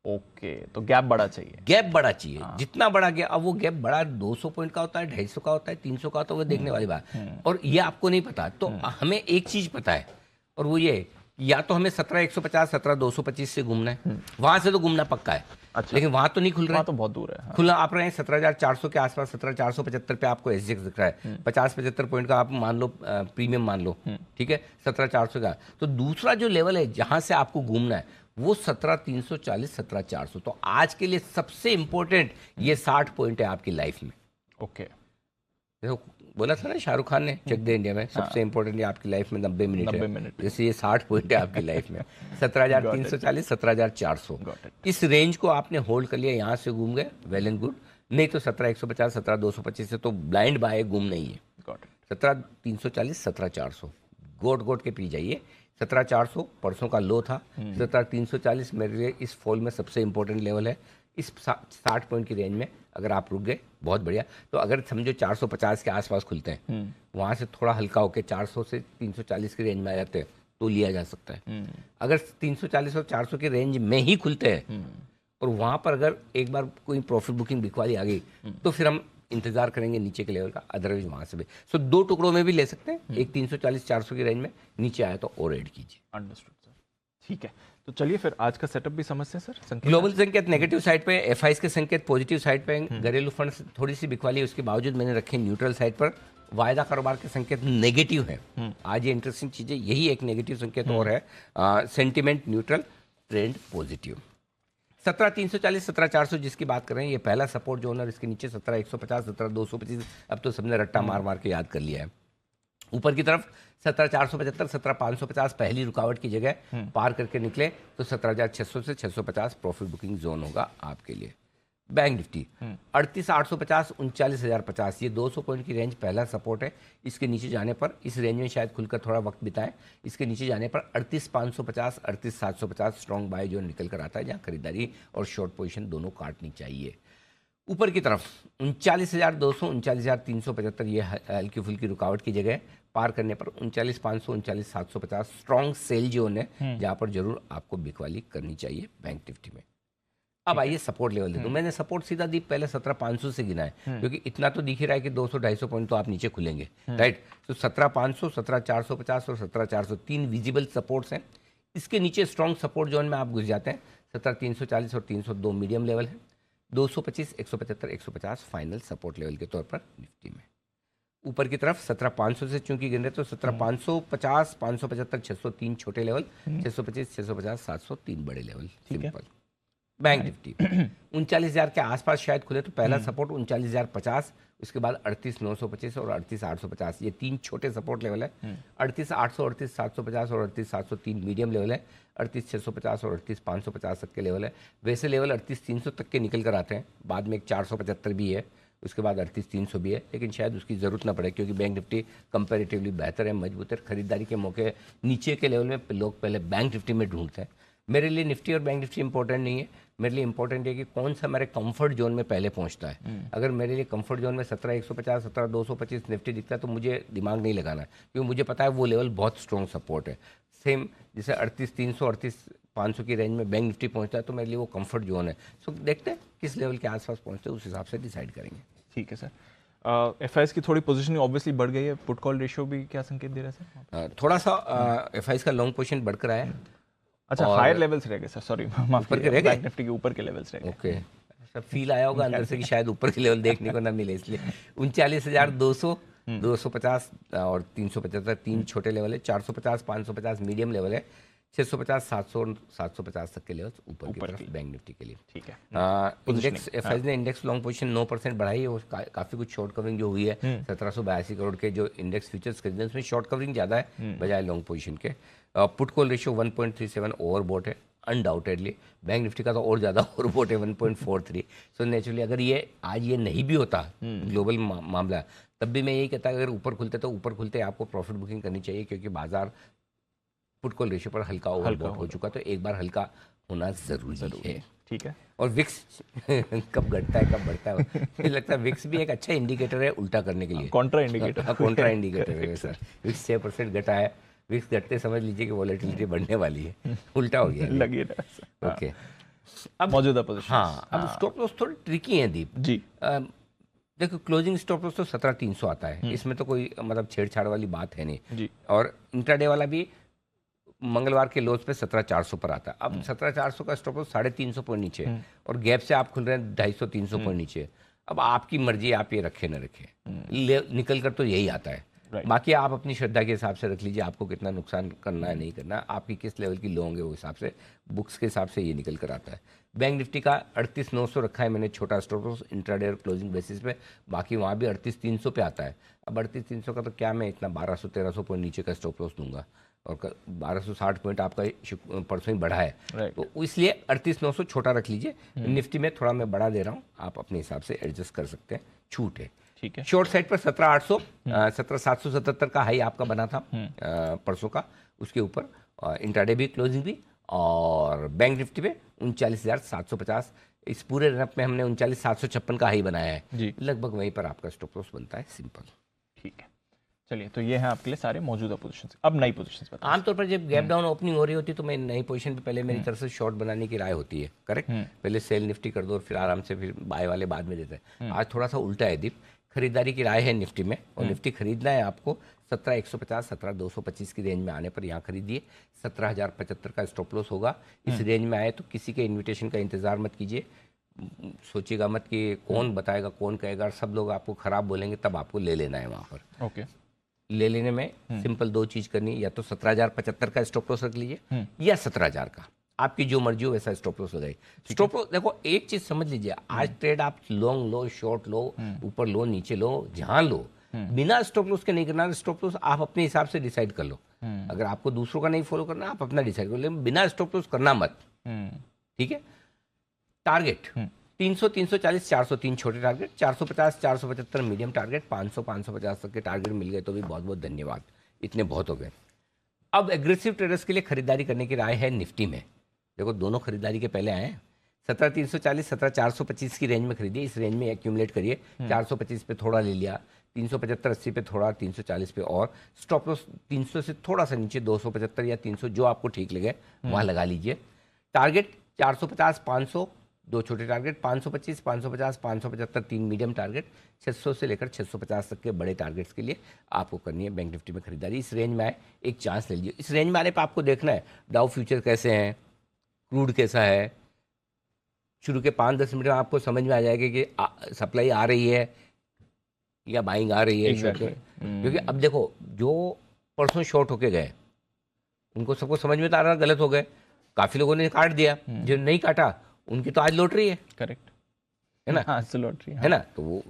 Speaker 2: ओके, तो गैप बड़ा चाहिए,
Speaker 1: गैप बड़ा चाहिए। जितना बड़ा गैप, अब वो गैप बड़ा 200 पॉइंट का होता है, 250 का होता है, 300 का होता है, वो देखने वाली बात। और ये आपको नहीं पता, तो हमें एक चीज पता है, और वो ये, या तो हमें 17,150 17,225 से घूमना है, वहां से तो घूमना पक्का है। अच्छा। लेकिन वहां तो नहीं खुल रहा है,
Speaker 2: तो बहुत दूर है।
Speaker 1: खुला आप रहे हैं 17,400 के आसपास, 17,475 पे आपको एसजेक्स दिख रहा है, 50-75 पॉइंट का आप मान लो, प्रीमियम मान लो, ठीक है, 17,400 का। तो दूसरा जो लेवल है जहां से आपको घूमना है वो 17,340 17,400। तो आज के लिए सबसे इंपॉर्टेंट ये 60 पॉइंट है आपकी लाइफ में।
Speaker 2: ओके,
Speaker 1: देखो बोला था ना शाहरुख खान ने चक दे इंडिया में, सबसे इंपॉर्टेंट आपकी लाइफ में 90 मिनट, जैसे ये 60 पॉइंट है आपकी लाइफ में। 17,340 17,400, इस रेंज को आपने होल्ड कर लिया, यहाँ से घूम गए, वेल एंड गुड। नहीं तो 17,150 17,225 से तो ब्लाइंड बाय घूम नहीं है। 17,340 17,400 गोट के पी जाइए। 17,400 परसों का लो था, 17,340 मेरे लिए इस फॉल में सबसे इंपॉर्टेंट लेवल है। इस 60 पॉइंट की रेंज में अगर आप रुक गए, बहुत बढ़िया। तो अगर समझो 450 के आसपास खुलते हैं, वहां से थोड़ा हल्का होकर 400 से 340 की रेंज में आ जाते हैं, तो लिया जा सकता है। अगर 340 और 400 की रेंज में ही खुलते हैं और वहां पर अगर एक बार कोई प्रॉफिट बुकिंग बिकवाली आ गई, तो फिर हम इंतजार करेंगे नीचे के लेवल का, अदरवाइज वहां से भी। सो 2 टुकड़ों में भी ले सकते हैं, एक 340-400 की रेंज में नीचे आया तो और ऐड कीजिए।
Speaker 2: अंडरस्टूड सर, ठीक है। तो चलिए फिर आज का सेटअप भी समझते हैं सर।
Speaker 1: ग्लोबल संकेत नेगेटिव साइड पे, एफआईएस के संकेत पॉजिटिव साइड पे, घरेलू फंड थोड़ी सी बिकवाली, उसके बावजूद मैंने रखे न्यूट्रल साइड पर। वायदा कारोबार के संकेत नेगेटिव है। आज ये इंटरेस्टिंग चीज है, यही एक नेगेटिव संकेत और है। Sentiment neutral, trend positive. 17,340 17,400 जिसकी बात कर रहे हैं, ये पहला सपोर्ट जोन है। इसके नीचे 17,150 17,225, अब तो सबने रट्टा मार के याद कर लिया है। ऊपर की तरफ 17,475, 17,550 पहली रुकावट की जगह पार करके निकले तो 17,600 से 650 प्रॉफिट बुकिंग जोन होगा आपके लिए। बैंक निफ्टी 38,850, 39,050, ये 200 पॉइंट की रेंज पहला सपोर्ट है। इसके नीचे जाने पर इस रेंज में शायद खुलकर थोड़ा वक्त बिताएं। इसके नीचे जाने पर 38,550, 38,750 स्ट्रॉन्ग बाय जो निकल कर आता है, जहां खरीदारी और शॉर्ट पोजीशन दोनों काटनी चाहिए। ऊपर की तरफ 39,200, 39,375, ये हल्की फुल्की रुकावट की जगह पार करने पर 39,500, 39,750 स्ट्रॉन्ग सेल जोन है, जहां पर जरूर आपको बिकवाली करनी चाहिए बैंक निफ्टी में। अब आइए सपोर्ट लेवल दे दूं। मैंने सपोर्ट सीधा दी पहले 17,500 से गिना है, क्योंकि इतना तो दिख ही रहा है कि 200-250 पॉइंट तो आप नीचे खुलेंगे, राइट। तो 17,500, 17,450 और 17,400 तीन विजिबल सपोर्ट्स हैं। इसके नीचे स्ट्रॉन्ग सपोर्ट जोन में आप घुस जाते हैं। 17,340 और 302 मीडियम लेवल है। 225, 175, 150 फाइनल सपोर्ट लेवल के तौर पर निफ्टी में। ऊपर की तरफ 17,500 से चूंकि गिन रहे तो 17,550, 575, 603 छोटे लेवल, 625, 650, 703 बड़े लेवल। सिंपल। बैंक निफ्टी 39,000 के आसपास शायद खुले तो पहला सपोर्ट 39,050, उसके बाद 38,925 और 38,850, ये तीन छोटे सपोर्ट लेवल है। 38,800, 38,750 और 38,703 मीडियम लेवल है। 38,650 और 38,550 तक के लेवल है। वैसे लेवल 38,300 तक के निकल कर आते हैं, बाद में एक 475 भी है, उसके बाद 38,300 भी है, लेकिन शायद उसकी ज़रूरत ना पड़े, क्योंकि बैंक निफ्टी कंपैरेटिवली बेहतर है, मजबूत है। खरीदारी के मौके नीचे के लेवल में लोग पहले बैंक निफ्टी में ढूंढते हैं। मेरे लिए निफ्टी और बैंक निफ्टी इंपॉर्टेंट नहीं है। मेरे लिए इंपॉर्टेंट है कि कौन सा मेरे कंफर्ट जोन में पहले पहुंचता है। अगर मेरे लिए कंफर्ट जोन में 17,150, 17,225 निफ्टी दिखता है तो मुझे दिमाग नहीं लगाना है, क्योंकि मुझे पता है वो लेवल बहुत स्ट्रॉन्ग सपोर्ट है। सेम जैसे 38,300, 38,500 की रेंज में बैंक निफ्टी पहुंचता है तो मेरे लिए वो कंफर्ट जोन है। सो देखते हैं किस लेवल के आसपास पहुंचते हैं, उस हिसाब से डिसाइड करेंगे।
Speaker 2: ठीक है सर। एफआईएस की थोड़ी पोजीशनिंग ऑब्वियसली बढ़ गई है, पुट कॉल रेशियो भी क्या संकेत दे रहा है सर?
Speaker 1: थोड़ा सा एफआईएस का लॉन्ग पोजीशन बढ़कर आया है।
Speaker 2: अच्छा, हायर लेवल्स रह गए सर, सॉरी माफ
Speaker 1: ऊपर के रह
Speaker 2: कीजिए,
Speaker 1: गए?
Speaker 2: बैंक निफ्टी के ऊपर के लेवल्स रह गए।
Speaker 1: ओके, सब फील आया होगा अंदर से कि शायद ऊपर के लेवल देखने को ना मिले, इसलिए 39,200, 250 और 375 तीन छोटे लेवल है। 450, 550 मीडियम लेवल है। 650, 700 और 750 तक के लेवल ऊपर की तरफ बैंक निफ्टी के लिए।
Speaker 2: ठीक है।
Speaker 1: इंडेक्स एफआईएस ने इंडेक्स लॉन्ग पोजीशन 9% बढ़ाई है, और काफी कुछ शॉर्ट कवरिंग जो हुई है। 1782 करोड़ के जो इंडेक्स फ्यूचर्स खरीदे उसमें शॉर्ट कवरिंग ज्यादा है बजाय लॉन्ग पोजीशन के। पुट कॉल रेशियो 1.37 ओवरबॉट है अनडाउटेडली। बैंक निफ्टी का तो और ज़्यादा ओवरबॉट है 1.43। सो नेचुरली अगर ये आज ये नहीं भी होता ग्लोबल मामला, तब भी मैं यही कहता अगर ऊपर खुलते तो ऊपर खुलते आपको प्रॉफिट बुकिंग करनी चाहिए, क्योंकि बाजार पुट कॉल रेशियो पर हल्का ओवरबॉट हो चुका, तो एक बार हल्का होना जरूरी है।
Speaker 2: ठीक है।
Speaker 1: और विक्स कब घटता है कब बढ़ता है, मुझे लगता है विक्स भी एक अच्छा इंडिकेटर है उल्टा करने के लिए।
Speaker 2: Contra indicator.
Speaker 1: कॉन्ट्रा इंडिकेटर है सर। विक्स 6% घटा है, विक्स घटते समझ लीजिए कि वॉलेटिलिटी बढ़ने वाली है, उल्टा हो गया
Speaker 2: लगी रहा।
Speaker 1: ओके।
Speaker 2: अब मौजूदा पोजीशन।
Speaker 1: हाँ, अब स्टॉप लॉस थोड़ी ट्रिकी है दीप
Speaker 2: जी।
Speaker 1: देखो क्लोजिंग स्टॉप लॉस तो 17,300 आता है, इसमें तो कोई मतलब छेड़छाड़ वाली बात है नहीं
Speaker 2: जी।
Speaker 1: और इंट्राडे वाला भी मंगलवार के लोज पे 17,400 पर आता है। अब 17,400 का स्टॉप लॉस 350 पॉइंट नीचे है, और गैप से आप खुल रहे हैं 250-300 पॉइंट नीचे। अब आपकी मर्जी, आप ये रखे ना रखे, निकल कर तो यही आता है। बाकी आप अपनी श्रद्धा के हिसाब से रख लीजिए, आपको कितना नुकसान करना है नहीं करना, आपकी किस लेवल की लोंगे वो हिसाब से, बुक्स के हिसाब से ये निकल कर आता है। बैंक निफ्टी का 38,900 रखा है मैंने छोटा स्टॉप लॉस इंट्राडे और क्लोजिंग बेसिस पे, बाकी वहाँ भी 38,300 पे आता है। अब 38,300 का तो क्या मैं इतना 1200-1300 पॉइंट नीचे का स्टॉप लॉस दूंगा, और 1260 पॉइंट आपका परसों ही बढ़ा है, तो इसलिए 38,900 छोटा रख लीजिए। निफ्टी में थोड़ा मैं बड़ा दे रहा हूँ, आप अपने हिसाब से एडजस्ट कर सकते हैं, छूट है।
Speaker 2: ठीक है।
Speaker 1: शॉर्ट साइड पर 17,800, 17,777 का हाई आपका बना था परसों का, उसके ऊपर इंट्राडे भी क्लोजिंग भी, और बैंक निफ्टी पे 39,750। इस पूरे रनअप में हमने 39,756 का हाई बनाया है, लगभग वहीं पर आपका स्टॉप लॉस बनता है। सिंपल।
Speaker 2: ठीक है, चलिए तो ये है आपके लिए सारे मौजूदा पोजीशंस। अब नई पोजीशंस बताइए।
Speaker 1: आमतौर पर जब गैप डाउन ओपनिंग हो रही होती है तो मैं नई पोजीशन पे पहले मेरी तरफ से शॉर्ट बनाने की राय होती है, करेक्ट। पहले सेल निफ्टी कर दो और फिर आराम से फिर बाय वाले बाद में देते हैं। आज थोड़ा सा उल्टा है दीप, खरीदारी की राय है निफ्टी में, और निफ्टी खरीदना है आपको 17,150, 17,225 की रेंज में आने पर यहाँ खरीदिए। 17,075 का स्टॉप लॉस होगा। इस रेंज में आए तो किसी के इन्विटेशन का इंतजार मत कीजिए, सोचिएगा मत कि कौन बताएगा कौन कहेगा, सब लोग आपको खराब बोलेंगे, तब आपको ले लेना है वहाँ पर।
Speaker 2: ओके।
Speaker 1: ले लेने में सिंपल दो चीज करनी, या तो 17,075 का स्टॉप लॉस रख लीजिए, या 17,000 का, आपकी जो मर्जी हो वैसा स्टॉप लॉस लगाइए। स्टॉप लॉस देखो, एक चीज समझ लीजिए, आज ट्रेड आप लॉन्ग लो, शॉर्ट लो, ऊपर लो, नीचे लो, जहां लो, बिना स्टॉप लॉस के नहीं करना। स्टॉप लॉस आप अपने हिसाब से डिसाइड कर लो, अगर आपको दूसरों का नहीं फॉलो करना आप अपना डिसाइड कर लो, लेकिन बिना स्टॉप लॉस करना मत। ठीक है। टारगेट 300, 340, 400 तीन छोटे टारगेट, 450, 475 मीडियम टारगेट, 500, 550 तक के टारगेट मिल गए तो भी बहुत बहुत धन्यवाद, इतने बहुत हो गए। अब एग्रेसिव ट्रेडर्स के लिए खरीदारी करने की राय है निफ्टी में। देखो दोनों खरीदारी के पहले आए हैं। 17,340, 17,425 की रेंज में खरीदिए, इस रेंज में एक्यूमुलेट करिए। 425 पे थोड़ा ले लिया, 375, 80 पे थोड़ा, 340 पे और स्टॉप लॉस 300 से थोड़ा सा नीचे 275 या 300 जो आपको ठीक लगे वहाँ लगा लीजिए। टारगेट 450, 500 दो छोटे टारगेट, 525, 550, 575 तीन मीडियम टारगेट, 600 से लेकर 650 तक के बड़े टारगेट्स के लिए आपको करनी है बैंक निफ्टी में खरीदारी। इस रेंज में आए, एक चांस ले लीजिए। इस रेंज में आने पर आपको देखना है डाउ फ्यूचर कैसे हैं, क्रूड कैसा है। शुरू के 5-10 मिनट में आपको समझ में आ जाएगा कि सप्लाई आ रही है या बाइंग आ रही है। क्योंकि अब देखो जो परसों शॉर्ट होके गए उनको सबको समझ में तो आ रहा गलत हो गए, काफ़ी लोगों ने काट दिया, जो नहीं काटा उनकी तो आज लॉटरी है।
Speaker 2: करेक्ट
Speaker 1: है ना,
Speaker 2: आज तो लॉटरी
Speaker 1: है ना। तो वो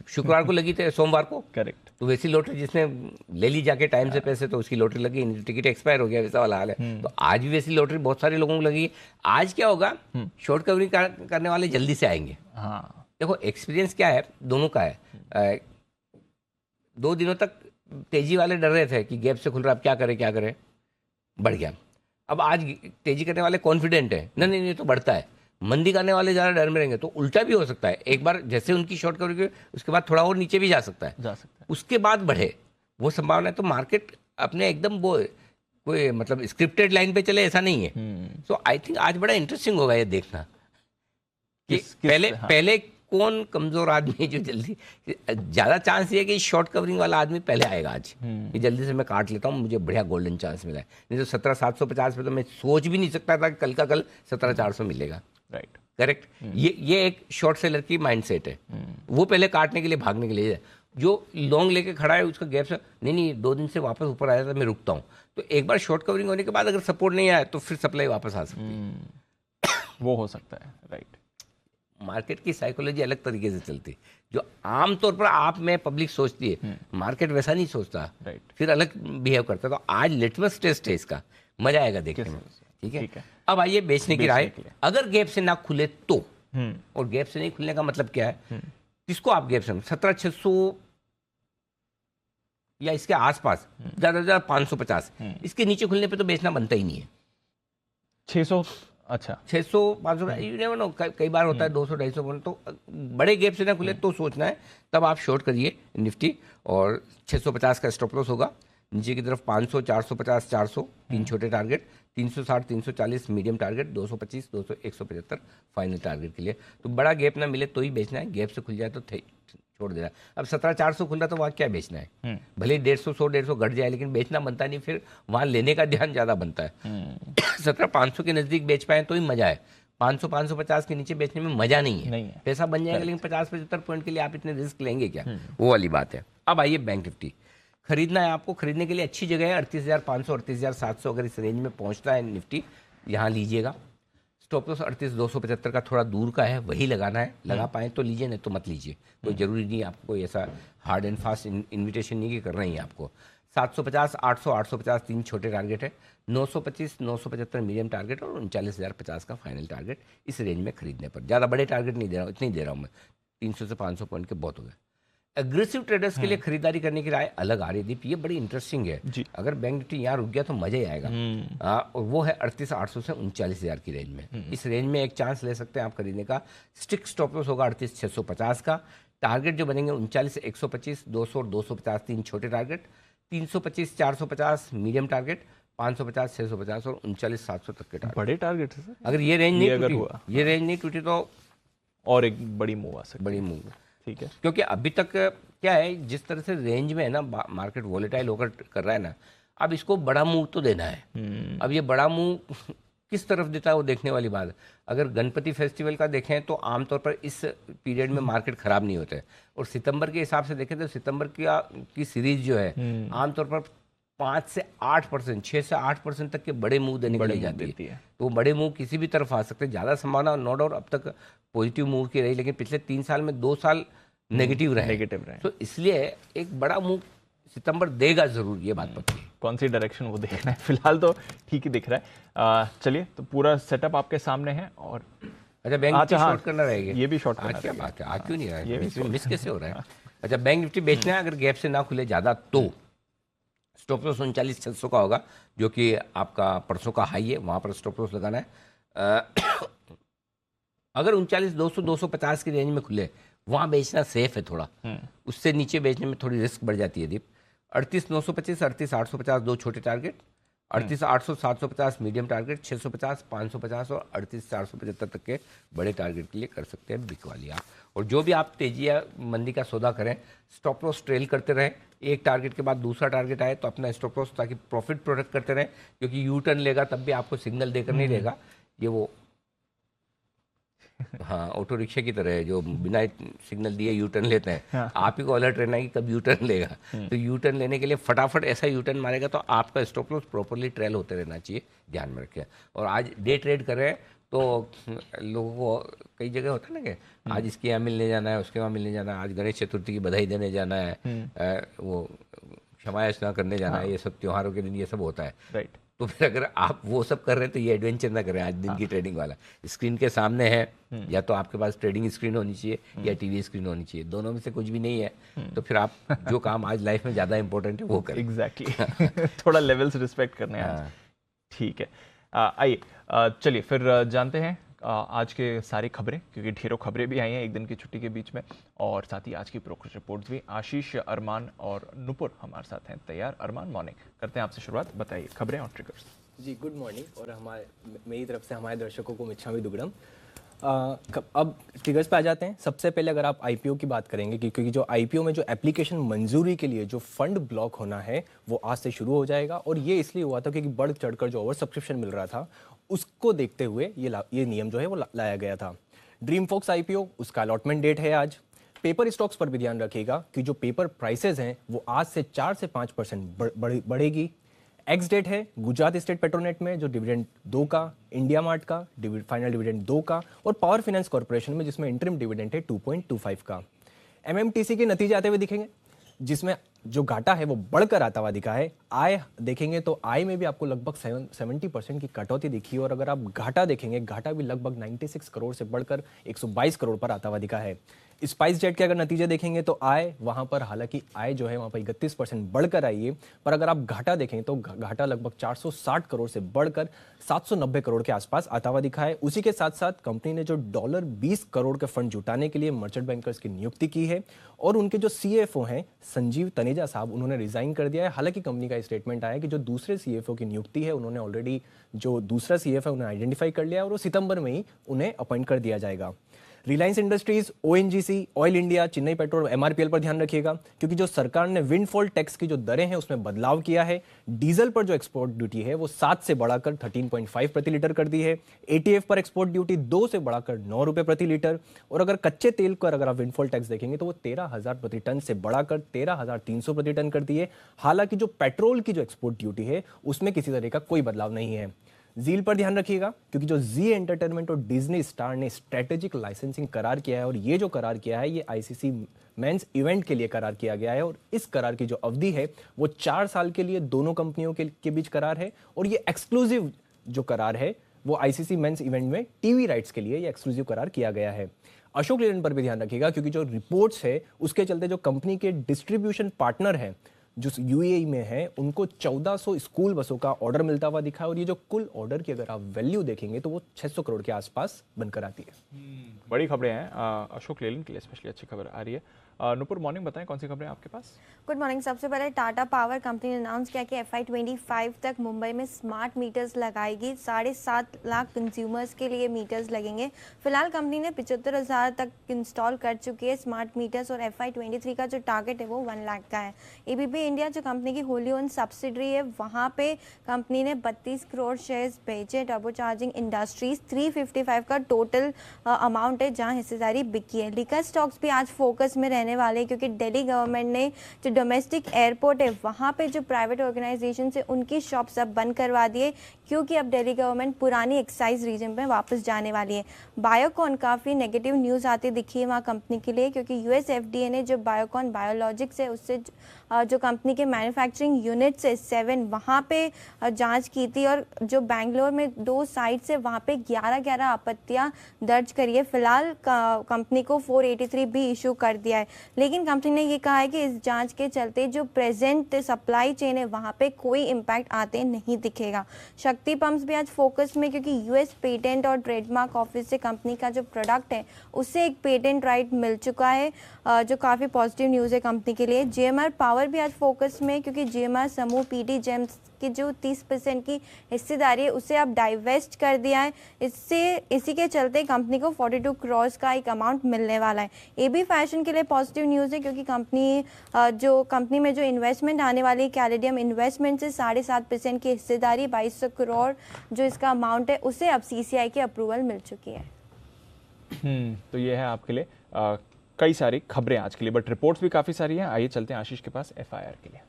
Speaker 1: शुक्रवार को लगी थी, सोमवार को।
Speaker 2: करेक्ट।
Speaker 1: तो वैसी लॉटरी जिसने ले ली जाके टाइम से पैसे तो उसकी लॉटरी लगी, टिकट एक्सपायर हो गया, वैसा वाला हाल है। तो आज भी वैसी लॉटरी बहुत सारे लोगों को लगी। आज क्या होगा, शॉर्ट कवरिंग करने वाले जल्दी से आएंगे।
Speaker 2: हाँ
Speaker 1: देखो एक्सपीरियंस क्या है दोनों का है। 2 दिनों तक तेजी वाले डर रहे थे कि गैप से खुल रहा, अब क्या करें, बढ़ गया। अब आज तेजी करने वाले कॉन्फिडेंट है, नहीं तो बढ़ता है। मंदी करने वाले ज़्यादा डर में रहेंगे तो उल्टा भी हो सकता है। एक बार जैसे उनकी शॉर्ट कवरिंग उसके बाद थोड़ा और नीचे भी जा सकता है, उसके बाद बढ़े, वो संभावना है। तो मार्केट अपने एकदम वो कोई मतलब स्क्रिप्टेड लाइन पे चले ऐसा नहीं है। सो आई थिंक आज बड़ा इंटरेस्टिंग होगा ये देखना कि पहले कौन कमजोर आदमी है जो जल्दी, ज्यादा चांस ये है कि शॉर्ट कवरिंग वाला आदमी पहले आएगा आज कि जल्दी से मैं काट लेता हूँ, मुझे बढ़िया गोल्डन चांस मिला है। नहीं तो 17,750 पे तो मैं सोच भी नहीं सकता था कि कल का कल 17,400 मिलेगा।
Speaker 2: Right,
Speaker 1: correct. ये एक शॉर्ट सेलर की माइंडसेट है, वो पहले काटने के लिए भागने के लिए। जो लॉन्ग लेके खड़ा है उसका गैप से नहीं 2 दिन से वापस ऊपर आया था, मैं रुकता हूँ। तो एक बार शॉर्ट कवरिंग होने के बाद अगर सपोर्ट नहीं आया तो फिर सप्लाई वापस आ सकती है।
Speaker 2: वो हो सकता है। राइट,
Speaker 1: मार्केट की साइकोलॉजी अलग तरीके से चलती है, जो आमतौर पर आप में पब्लिक सोचती है, मार्केट वैसा नहीं सोचता।
Speaker 2: राइट,
Speaker 1: फिर अलग बिहेव करता है। तो आज लिटमस टेस्ट है इसका, मजा आएगा देखने में। ठीक है। अब आइए बेचने की राय। अगर गैप से ना खुले तो, और गैप से नहीं खुलने का मतलब क्या है, किसको आप गैप से 17,600 या इसके आसपास, ज्यादा से ज्यादा 550, इसके नीचे खुलने पे तो बेचना बनता ही नहीं है।
Speaker 2: 600, अच्छा
Speaker 1: 600, 500, यू नेवर नो, कई बार होता है 200, 250 पॉइंट। तो बड़े गैप से ना खुले तो सोचना है, तब आप शॉर्ट करिए निफ्टी। और 650 का स्टॉप लॉस होगा, नीचे की तरफ 500, 450, 400 तीन छोटे target, 360, 340 medium target, 225, 200, 175 final target के लिए। तो बड़ा गैप ना मिले तो ही बेचना है, गैप से खुल जाए तो छोड़ देना। अब 17,400 खुल रहा तो वहाँ क्या बेचना है, भले 150, 100, 150 घट जाए, लेकिन बेचना बनता नहीं, फिर वहाँ लेने का ध्यान ज़्यादा बनता है। 17,500 के नज़दीक बेच पाए तो ही मजा है, 500, 550 के नीचे बेचने में मजा नहीं है। पैसा बन जाएगा लेकिन 50-75 पॉइंट के लिए आप इतने रिस्क लेंगे क्या, वो वाली बात है। अब आइए बैंक निफ्टी खरीदना है आपको, खरीदने के लिए अच्छी जगह है 38,500, 38,700 अगर इस रेंज में पहुंचता है निफ्टी, यहाँ लीजिएगा। स्टॉप लॉस 38,275 का थोड़ा दूर का है, वही लगाना है। लगा पाए तो लीजिए, नहीं तो मत लीजिए। कोई जरूरी नहीं आपको ऐसा हार्ड एंड फास्ट इन्विटेशन नहीं कि करना ही है आपको। 750, 800, 850 तीन छोटे टारगेट है, 925, 975 मीडियम टारगेट और 39,050 का फाइनल टारगेट इस रेंज में खरीदने पर। ज़्यादा बड़े टारगेट नहीं दे रहा हूँ, इतने ही दे रहा हूँ मैं, 300 से 500 पॉइंट के बहुत हो गए। एग्रेसिव ट्रेडर्स के लिए खरीदारी करने की राय अलग आ रही है दीप, ये बड़ी इंटरेस्टिंग है जी। अगर बैंक निफ्टी यहाँ रुक गया तो मजा ही आएगा। और वो है 38,800 से 39,000 की रेंज में। इस रेंज में एक चांस ले सकते हैं आप खरीदने का। स्टिक स्टॉप लॉस होगा 38,650 का। टारगेट जो बनेंगे 39 से 125, 200 और 250 तीन छोटे टारगेट, 325, 450 मीडियम टारगेट, 550, 650 और 39,700 तक के टारगेट।
Speaker 2: बड़े टारगेट है सर।
Speaker 1: अगर ये रेंज नहीं टूटी तो
Speaker 2: और एक बड़ी मूव आ सकती है।
Speaker 1: बड़ी मूव, ठीक है। क्योंकि अभी तक क्या है, जिस तरह से रेंज में है ना मार्केट वॉलेटाइल होकर कर रहा है ना, अब इसको बड़ा मूव तो देना है। अब ये बड़ा मूव किस तरफ देता है वो देखने वाली बात है। अगर गणपति फेस्टिवल का देखें तो आमतौर पर इस पीरियड में मार्केट खराब नहीं होता है, और सितंबर के हिसाब से देखें तो सितंबर की सीरीज जो है आमतौर पर 5 से 8%, 6 से 8% तक के बड़े मूव देने के लिए जाती है। तो वो बड़े मूव किसी भी तरफ आ सकते हैं। ज़्यादा संभावना नो डाउट अब तक पॉजिटिव मूव की रही, लेकिन पिछले 3 साल में 2 साल नेगेटिव रहे।
Speaker 2: नेगेटिव रहे।
Speaker 1: तो इसलिए एक बड़ा मूव सितंबर देगा जरूर, ये बात पक्की है।
Speaker 2: कौन सी डायरेक्शन वो देखना है, फिलहाल तो ठीक ही दिख रहा है। चलिए, तो पूरा सेटअप आपके सामने है। और
Speaker 1: अच्छा, बैंक निफ्टी शॉर्ट करना रहेगा,
Speaker 2: ये भी शॉर्ट करना
Speaker 1: आज क्या
Speaker 2: रहेगा।
Speaker 1: बात है, आज क्यों नहीं रहा
Speaker 2: ये भी
Speaker 1: है, मिस कैसे हो रहा है? अच्छा, बैंक निफ्टी बेचना है, अगर गैप से ना खुले ज़्यादा तो स्टॉप लॉस 39,600 का होगा, जो कि आपका परसों का हाई है, वहाँ पर स्टॉप लॉस लगाना है। अगर 39,200 250 की रेंज में खुले, वहाँ बेचना सेफ है थोड़ा, उससे नीचे बेचने में थोड़ी रिस्क बढ़ जाती है। दीप 38,925 38,850 दो छोटे टारगेट, 38,800 750 मीडियम टारगेट, 650 550 और 38,475 तक के बड़े टारगेट के लिए कर सकते हैं बिक वाली आप। और जो भी आप तेजी या मंदी का सौदा करें, स्टॉप लॉस ट्रेल करते रहें, एक टारगेट के बाद दूसरा टारगेट आए तो अपना स्टॉप लॉस, ताकि प्रॉफिट प्रोटेक्ट करते रहें, क्योंकि यू टर्न लेगा तब भी आपको सिग्नल देकर नहीं लेगा, ये वो हाँ ऑटो रिक्शा की तरह है जो बिना सिग्नल दिए यू टर्न लेते हैं। आप ही को अलर्ट रहना है कि कब यू टर्न लेगा। तो यू टर्न लेने के लिए फटाफट ऐसा यू टर्न मारेगा तो आपका स्टॉप लॉस प्रॉपरली ट्रेल होते रहना चाहिए, ध्यान में रखें। और आज डे ट्रेड कर रहे हैं तो लोगों को कई जगह होता है ना कि आज इसके यहाँ मिलने जाना है, उसके वहाँ मिलने जाना है, आज गणेश चतुर्थी की बधाई देने जाना है, वो क्षमा याचना करने जाना है, ये सब त्योहारों के दिन ये सब होता है।
Speaker 2: राइट।
Speaker 1: तो फिर अगर आप वो सब कर रहे हैं तो ये एडवेंचर ना करें। आज दिन की ट्रेडिंग वाला स्क्रीन के सामने है, या तो आपके पास ट्रेडिंग स्क्रीन होनी चाहिए या टीवी स्क्रीन होनी चाहिए, दोनों में से कुछ भी नहीं है तो फिर आप जो काम आज लाइफ में ज़्यादा इंपॉर्टेंट है वो करें।
Speaker 2: एग्जैक्टली। थोड़ा लेवल्स रिस्पेक्ट करने हैं आज। ठीक है, आइए चलिए फिर जानते हैं आज के सारी खबरें, क्योंकि ढेरों खबरें भी आई हैं एक दिन की छुट्टी के बीच में, और साथ ही आज की ब्रोकरेज रिपोर्ट्स भी। आशीष, अरमान और नुपुर हमारे साथ हैं तैयार। अरमान, मॉर्निंग, करते हैं आपसे शुरुआत, बताइए खबरें और ट्रिगर्स।
Speaker 3: जी गुड मॉर्निंग, और मेरी तरफ से हमारे दर्शकों को मिच्छामी दुग्गड़म। अब ट्रिगर्स पे आ जाते हैं। सबसे पहले अगर आप आईपीओ की बात करेंगे, क्योंकि जो आईपीओ में जो एप्लीकेशन मंजूरी के लिए जो फंड ब्लॉक होना है वो आज से शुरू हो जाएगा, और ये इसलिए हुआ था क्योंकि बढ़ चढ़कर जो ओवर सब्सक्रिप्शन मिल रहा था उसको देखते हुए ये नियम जो है वो लाया गया था। ड्रीम फोक्स आईपीओ, उसका अलॉटमेंट डेट है आज। पेपर स्टॉक्स पर भी ध्यान रखिएगा कि जो पेपर प्राइसेस हैं वो आज से 4 से 5% बढ़ेगी। एक्स डेट है गुजरात स्टेट पेट्रोनेट में जो डिविडेंड 2 का, इंडिया मार्ट का फाइनल डिविडेंड 2 का, और पावर फाइनेंस कॉर्पोरेशन में जिसमें इंटरिम डिविडेंड है 2.25 का। एमएमटीसी के नतीजे आते हुए दिखेंगे, जिसमें जो घाटा है वो बढ़कर आता हुआ दिखा है। आय देखेंगे तो आय में भी आपको लगभग 70% की कटौती दिखी, और अगर आप घाटा देखेंगे, घाटा भी लगभग 96 करोड़ से बढ़कर 122 करोड़ पर आता हुआ दिखा है। स्पाइस जेट के अगर नतीजे देखेंगे तो आय वहां पर, हालांकि आय जो है वहां पर 31% बढ़कर आई है, पर अगर आप घाटा देखें तो घाटा लगभग 460 करोड़ से बढ़कर 790 करोड़ के आसपास आता हुआ दिखा है। उसी के साथ साथ कंपनी ने जो $20 करोड़ के फंड जुटाने के लिए मर्चेंट बैंकर्स की नियुक्ति की है, और उनके जो सीएफओ हैं संजीव तनेजा साहब, उन्होंने रिजाइन कर दिया है। हालांकि कंपनी का स्टेटमेंट आया है कि जो दूसरे सीएफओ की नियुक्ति है उन्होंने ऑलरेडी जो दूसरा सीएफओ उन्हें आइडेंटिफाई कर लिया, और वो सितंबर में ही उन्हें अपॉइंट कर दिया जाएगा। Reliance industries, ONGC, oil India, Chennai petrol, MRPL पर ध्यान रखिएगा, क्योंकि जो सरकार ने विंडफॉल टैक्स की जो दरें हैं उसमें बदलाव किया है। डीजल पर जो एक्सपोर्ट ड्यूटी है वो 7 से बढ़ाकर 13.5 प्रति लीटर कर दी है। एटीएफ पर एक्सपोर्ट ड्यूटी 2 से बढ़ाकर 9 रुपए प्रति लीटर, और अगर कच्चे तेल पर अगर आप विंडफॉल टैक्स देखेंगे तो वो 13,000 प्रति टन से बढ़ाकर 13,300 प्रति टन कर दी है। हालांकि जो पेट्रोल की जो एक्सपोर्ट ड्यूटी है उसमें किसी तरह का कोई बदलाव नहीं है। जील पर ध्यान रखिएगा, क्योंकि जो जी एंटरटेनमेंट और डिज्नी स्टार ने स्ट्रेटेजिक लाइसेंसिंग करार किया है, और ये जो करार किया है ये आईसीसी मेंस इवेंट के लिए करार किया गया है, और इस करार की जो अवधि है वो 4 साल के लिए दोनों कंपनियों के बीच करार है, और ये एक्सक्लूसिव जो करार है वो आईसीसी मेंस इवेंट में टीवी राइट्स के लिए ये एक्सक्लूसिव करार किया गया है। अशोक लेलैंड पर भी ध्यान रखिएगा, क्योंकि जो रिपोर्ट्स है उसके चलते जो कंपनी के डिस्ट्रीब्यूशन पार्टनर है जो यूएई में है उनको 1400 स्कूल बसों का ऑर्डर मिलता हुआ दिखा है, और ये जो कुल ऑर्डर की अगर आप वैल्यू देखेंगे तो वो 600 करोड़ के आसपास बनकर आती है।
Speaker 2: बड़ी खबरें हैं अशोक लेलैंड के लिए, स्पेशली अच्छी खबर आ रही है। नुपुर, मॉर्निंग, बताएं कौन सी खबरें आपके पास?
Speaker 4: Good morning. सबसे पहले टाटा पावर कंपनी ने अनाउंस किया कि FY25 तक मुंबई में स्मार्ट मीटर्स लगाएगी। 7.5 लाख कंज्यूमर्स के लिए मीटर्स लगेंगे। फिलहाल कंपनी ने 75,000 तक इंस्टॉल कर चुकी है स्मार्ट मीटर्स, और FY23 का जो टारगेट है वो 1 लाख का है। एबीबी इंडिया जो कंपनी की होली ओन सब्सिडरी है वहाँ पे कंपनी ने 32 करोड़ शेयर्स बेचे। टर्बो चार्जिंग इंडस्ट्रीज 355 का टोटल अमाउंट है जहाँ हिस्सेदारी बिकी है। लिकर स्टॉक्स भी आज फोकस में रहने रहने वाले हैं, क्योंकि दिल्ली गवर्नमेंट ने जो डोमेस्टिक एयरपोर्ट है वहाँ पे जो प्राइवेट ऑर्गेनाइजेशन से उनकी शॉप्स अब बंद करवा दिए, क्योंकि अब दिल्ली गवर्नमेंट पुरानी एक्साइज रीजन में वापस जाने वाली है। बायोकॉन काफ़ी नेगेटिव न्यूज़ आती दिखी है वहाँ कंपनी के लिए, क्योंकि यूएस एफडीए ने जो बायोकॉन बायोलॉजिक्स है उससे जो कंपनी के मैन्युफैक्चरिंग यूनिट्स है 7 वहाँ पे जांच की थी, और जो बेंगलोर में 2 साइट्स है वहाँ पे 11 आपत्तियाँ दर्ज करी है। फिलहाल कंपनी को 483 भी इशू कर दिया है, लेकिन कंपनी ने ये कहा है कि इस जांच के चलते जो प्रेजेंट सप्लाई चेन है वहाँ पे कोई इम्पैक्ट आते नहीं दिखेगा। शक्ति पंप्स भी आज फोकस में, क्योंकि यूएस पेटेंट और ट्रेडमार्क ऑफिस से कंपनी का जो प्रोडक्ट है उससे एक पेटेंट राइट मिल चुका है, जो काफ़ी पॉजिटिव न्यूज़ है कंपनी के लिए। जीएमआर पावर भी आज फोकस में, क्योंकि जीएमआर समूह पीटी जेम्स की जो 30% की हिस्सेदारी है उसे अब डाइवेस्ट कर दिया है। इसी के चलते कंपनी को 42 करोड़ का एक अमाउंट मिलने वाला है। एबी फैशन के लिए पॉजिटिव न्यूज़ है, क्योंकि कंपनी में जो इन्वेस्टमेंट आने वाली है कैलेडियम इन्वेस्टमेंट से 7.5% की हिस्सेदारी 2200 करोड़ जो इसका अमाउंट है उसे अब सीसीआई की अप्रूवल मिल चुकी है।
Speaker 2: तो ये है आपके लिए कई सारी खबरें आज के लिए, बट रिपोर्ट्स भी काफ़ी सारी हैं। आइए चलते हैं आशीष के पास एफआईआर के लिए।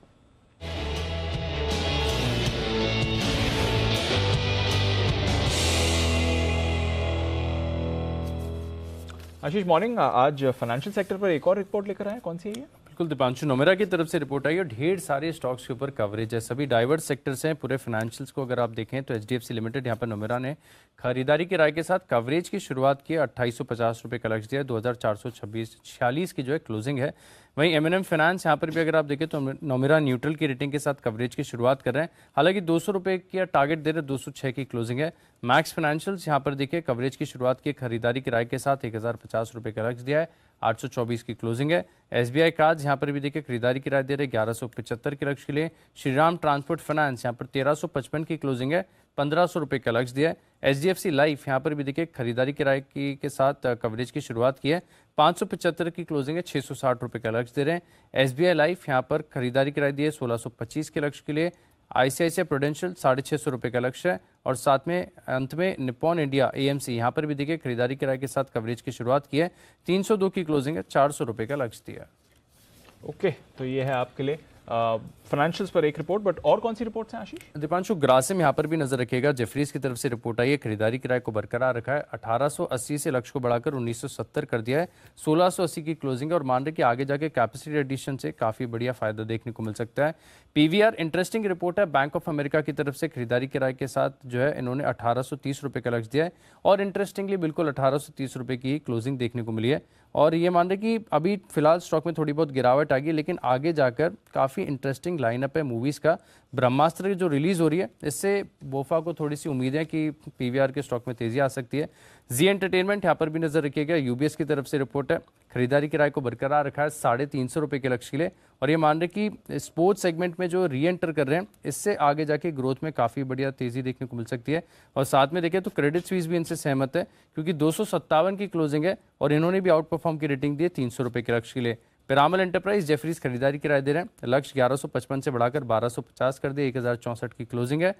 Speaker 2: आशीष मॉर्निंग, आज फाइनेंशियल सेक्टर पर एक और रिपोर्ट लेकर आए, कौन सी है ये?
Speaker 5: बिल्कुल दीपांशु, नोमेरा की तरफ से रिपोर्ट आई और ढेर सारे स्टॉक्स के ऊपर कवरेज है। सभी डाइवर्स सेक्टर्स हैं पूरे फाइनेंशियल्स को अगर आप देखें तो एचडीएफसी लिमिटेड यहाँ पर नोमेरा ने खरीदारी की राय के साथ कवरेज की शुरुआत की, 2850 रुपये का लक्ष्य दिया, 2446 की जो है क्लोजिंग है। वहीं एमएनएम फाइनेंस यहाँ पर भी अगर आप देखें तो नोमेरा न्यूट्रल की रेटिंग के साथ कवरेज की शुरुआत कर रहे हैं, हालांकि 200 रुपये की टारगेट दे रहे हैं, 206 की क्लोजिंग है। मैक्स फाइनेंशियल्स यहाँ पर देखिए कवरेज की शुरुआत की, खरीदारी की राय के साथ 1050 रुपये का लक्ष्य दिया है, 824 की क्लोजिंग है। एसबीआई कार्ड यहाँ पर भी देखिए खरीदारी की राय दे रहे 1175 के लक्ष्य के लिए। श्रीराम ट्रांसपोर्ट फाइनेंस यहाँ पर 1355 की क्लोजिंग है, 1500 रुपये का लक्ष्य दिया है। एचडीएफसी लाइफ यहाँ पर भी देखिए खरीदारी की राय के साथ कवरेज की शुरुआत की है, 575 की क्लोजिंग है, 660 रुपये का लक्ष्य दे रहे हैं। एसबीआई लाइफ यहाँ पर खरीदारी की राय दी है 1625 के लक्ष्य के लिए। आईसीआईसीआई प्रूडेंशियल 650 रुपये का लक्ष्य है, और साथ में अंत में निप्पॉन इंडिया एएमसी यहाँ पर भी देखिए खरीदारी की राय के साथ कवरेज की शुरुआत की है, 302 की क्लोजिंग है, 400 रुपये का लक्ष्य दिया।
Speaker 2: ओके, तो ये है आपके लिए फाइनेंशियल्स पर एक रिपोर्ट, बट और कौन सी रिपोर्ट्स हैं आशीष?
Speaker 5: दीपांशु, ग्रासिम यहाँ पर भी नजर रखिएगा, जेफरीज की तरफ से रिपोर्ट आई है, खरीदारी किराए को बरकरार रखा है, 1880 से लक्ष्य को बढ़ाकर 1970 कर दिया है, 1680 की क्लोजिंग है, और मान रहे कि आगे जाके कैपेसिटी एडिशन से काफी बढ़िया फायदा देखने को मिल सकता है। पीवीआर इंटरेस्टिंग रिपोर्ट है, बैंक ऑफ अमेरिका की तरफ से खरीदारी किराए के साथ जो है इन्होंने 1830 रुपये का लक्ष्य दिया है, और इंटरेस्टिंगली बिल्कुल 1830 रुपये की क्लोजिंग देखने को मिली है। और ये मान रहे कि अभी फिलहाल स्टॉक में थोड़ी बहुत गिरावट आ गई, लेकिन आगे जाकर काफ़ी इंटरेस्टिंग लाइनअप है मूवीज़ का। ब्रह्मास्त्र जो रिलीज़ हो रही है, इससे बोफा को थोड़ी सी उम्मीद है कि पीवीआर के स्टॉक में तेज़ी आ सकती है। जी एंटरटेनमेंट यहाँ पर भी नजर रखिएगा, यूबीएस की तरफ से रिपोर्ट है, खरीदारी किराए को बरकरार रखा है 350 रुपये के लक्ष्य के लिए, और ये मान रहे कि स्पोर्ट्स सेगमेंट में जो री एंटर कर रहे हैं इससे आगे जाके ग्रोथ में काफ़ी बढ़िया तेज़ी देखने को मिल सकती है। और साथ में देखें तो क्रेडिट स्विस भी इनसे सहमत है, क्योंकि 257 की क्लोजिंग है, और इन्होंने भी आउट परफॉर्म की रेटिंग दी है 300 रुपये के लक्ष्य के लिए। पिरामल एंटरप्राइज जेफरीज खरीदारी किराए दे रहे हैं, लक्ष्य 1155 से बढ़ाकर 1250 कर दिए, 1064 की क्लोजिंग है।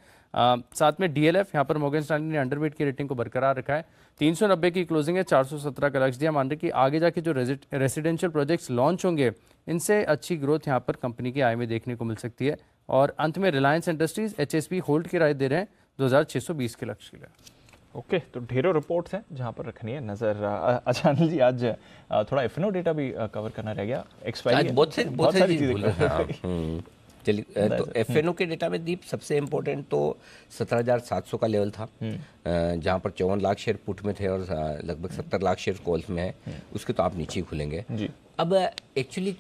Speaker 5: साथ में डीएलएफ यहाँ पर मॉर्गन स्टैनली ने अंडरवेट की रेटिंग को बरकरार रखा है, 390 की क्लोजिंग है, 417 का लक्ष्य दिया। मान रहे कि आगे जाके जो रेसिडेंशियल प्रोजेक्ट्स लॉन्च होंगे इनसे अच्छी ग्रोथ यहाँ पर कंपनी की आय में देखने को मिल सकती है। और अंत में रिलायंस इंडस्ट्रीज एचएसपी होल्ड की राय दे रहे हैं 2620 के लक्ष्य के लिए।
Speaker 2: ओके, तो ढेरों रिपोर्ट्स हैं जहां पर रखनी है नजर। अच्छा अनिल जी, आज थोड़ा एफएनओ डेटा भी कवर करना रह गया, एक्सपायरी
Speaker 1: बहुत सारी चीजें। चलिए, तो एफएनओ के डेटा में दीप सबसे इम्पोर्टेंट तो 17,700 का लेवल था, जहां पर 54 लाख शेयर पुट में थे और लगभग 70 लाख शेयर कॉल्स में है, उसके तो आप नीचे ही खुलेंगे। अब एक्चुअली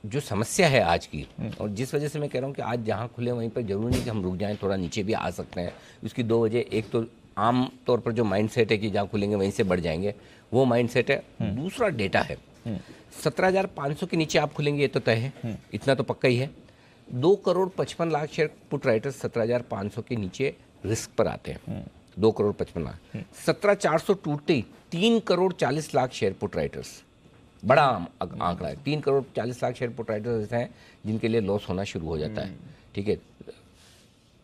Speaker 1: जो समस्या है आज की, और जिस वजह से मैं कह रहा हूँ कि आज जहाँ खुले वहीं पर जरूरी नहीं कि हम रुक जाएं, थोड़ा नीचे भी आ सकते हैं। उसकी दो वजह, एक तो आम तौर पर जो माइंडसेट है कि जहाँ खुलेंगे वहीं से बढ़ जाएंगे, वो माइंडसेट है। दूसरा डेटा है, 17,500 के नीचे आप खुलेंगे ये तो तय है, इतना तो पक्का ही है। 2,55,00,000 शेयर पुट राइटर्स 17,500 के नीचे रिस्क पर आते हैं, 2,55,00,000। 17,400 टूटते ही 3,40,00,000 शेयर पुट राइटर्स, बड़ा आंकड़ा है। 3,40,00,000 शेयर पुट राइटर्स ऐसे हैं जिनके लिए लॉस होना शुरू हो जाता है। ठीक है,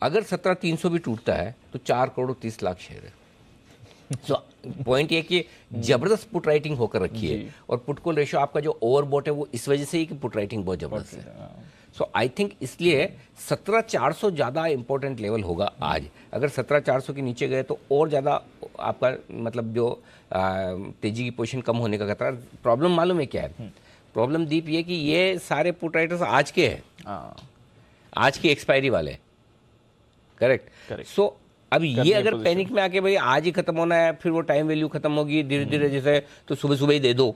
Speaker 1: अगर 17,300 भी टूटता है तो 4,30,00,000 शेयर है। तो पॉइंट ये कि जबरदस्त पुट राइटिंग होकर रखी है, और पुट कॉल रेशियो आपका जो ओवरबॉट है वो इस वजह से ही कि पुट राइटिंग बहुत जबरदस्त है। सो आई थिंक इसलिए 17,400 ज़्यादा इंपॉर्टेंट लेवल होगा आज। अगर 17,400 के नीचे गए तो और ज़्यादा आपका मतलब जो तेजी की पोजीशन कम होने का खतरा। प्रॉब्लम मालूम है क्या है? प्रॉब्लम दीप ये कि ये सारे पुट राइटर्स आज के हैं, आज की एक्सपायरी वाले। करेक्ट। सो अब ये अगर पैनिक में आके भाई आज ही खत्म होना है, फिर वो टाइम वैल्यू खत्म होगी धीरे धीरे, जैसे तो सुबह सुबह ही दे दो,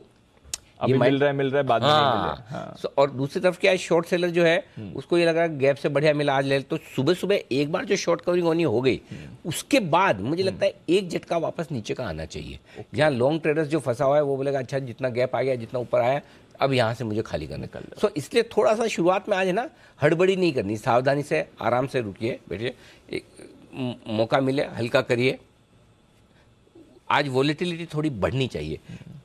Speaker 2: अभी मिल रहा है बाद में नहीं मिल रहा है।
Speaker 1: So, और दूसरी तरफ क्या है, शॉर्ट सेलर जो है उसको ये लग रहा है गैप से बढ़िया मिला आज ले, तो सुबह सुबह एक बार जो शॉर्ट कवरिंग होनी हो गई, उसके बाद मुझे लगता है एक झटका वापस नीचे का आना चाहिए। जहाँ लॉन्ग ट्रेडर्स जो फंसा हुआ है वो बोलेगा अच्छा जितना गैप आ गया, जितना ऊपर आया, अब यहाँ से मुझे खाली करना कर। सो इसलिए थोड़ा सा शुरुआत में आज है ना, हड़बड़ी नहीं करनी, सावधानी से आराम से रुकिए, बैठिए, मौका मिले हल्का करिए। आज वॉलेटिलिटी थोड़ी बढ़नी चाहिए।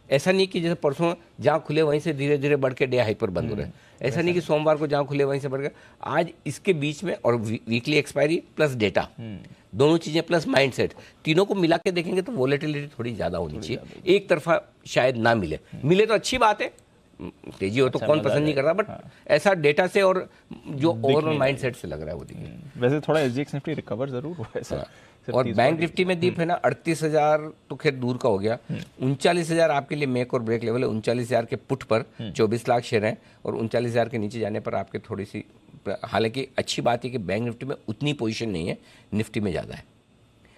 Speaker 1: ऐसा नहीं कि जैसे परसों जहाँ खुले वहीं से धीरे धीरे बढ़ के डे हाई पर बंद हो रहे हैं, ऐसा नहीं कि सोमवार को जहाँ खुले वहीं से बढ़ गए। आज इसके बीच में, और वीकली एक्सपायरी प्लस डेटा, दोनों चीज़ें प्लस माइंडसेट, तीनों को मिला के देखेंगे तो वॉलेटिलिटी थोड़ी ज़्यादा होनी चाहिए। एक तरफा शायद ना मिले, मिले तो अच्छी बात है, तेजी हो तो कौन पसंद नहीं करता, बट ऐसा डेटा से और जो ओवरऑल माइंडसेट से लग रहा है वो देखिए।
Speaker 2: वैसे थोड़ा एसजीएक्स निफ्टी रिकवर जरूर हुआ है सर।
Speaker 1: और बैंक निफ्टी में दीप है ना 38,000 तो खैर दूर का हो गया, 39,000 आपके लिए मेक और ब्रेक लेवल है। 39,000 के पुट पर 24 लाख शेयर हैं, और 39,000 के नीचे जाने पर आपके थोड़ी सी, हालांकि अच्छी बात है कि बैंक निफ्टी में उतनी पोजीशन नहीं है, निफ्टी में ज़्यादा है।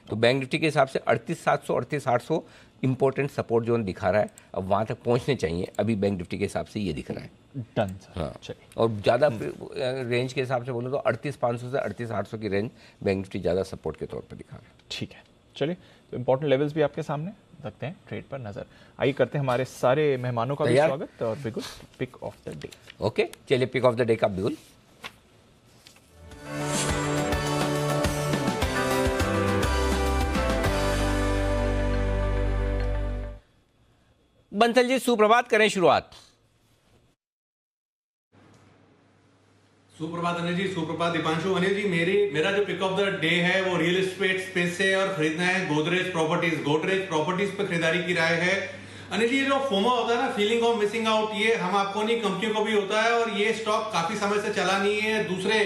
Speaker 1: तो बैंक निफ्टी के हिसाब से 38,700 38,800 इंपॉर्टेंट सपोर्ट जोन दिखा रहा है, अब वहाँ तक पहुँचने चाहिए। अभी बैंक निफ्टी के हिसाब से ये दिख रहा है
Speaker 2: डन सर।
Speaker 1: हाँ, और ज़्यादा रेंज के हिसाब से बोलो तो 38,500 से 38,800 की रेंज बैंक निफ्टी ज़्यादा सपोर्ट के तौर पर दिखा रहा है।
Speaker 2: ठीक है, चलिए, तो इंपॉर्टेंट लेवल्स भी आपके सामने रखते हैं ट्रेड पर नजर। आइए करते हैं हमारे सारे मेहमानों का भी स्वागत, और बिल्कुल pick of the day.
Speaker 1: Okay, चलिए पिक ऑफ द डे का बिल्कुल। बंसल जी सुप्रभात, करें शुरुआत।
Speaker 6: सुप्रभात अनिल जी, सुप्रभात दीपांशु। अनिल जी, मेरा जो पिक ऑफ द डे है वो रियल एस्टेट स्पेस से और खरीदना है गोदरेज प्रॉपर्टीज पे खरीदारी की राय है। अनिल जी, ये जो फोमो होता है ना, फीलिंग ऑफ मिसिंग आउट, ये हम आपको नहीं कंपनियों को भी होता है, और ये स्टॉक काफी समय से चला नहीं है। दूसरे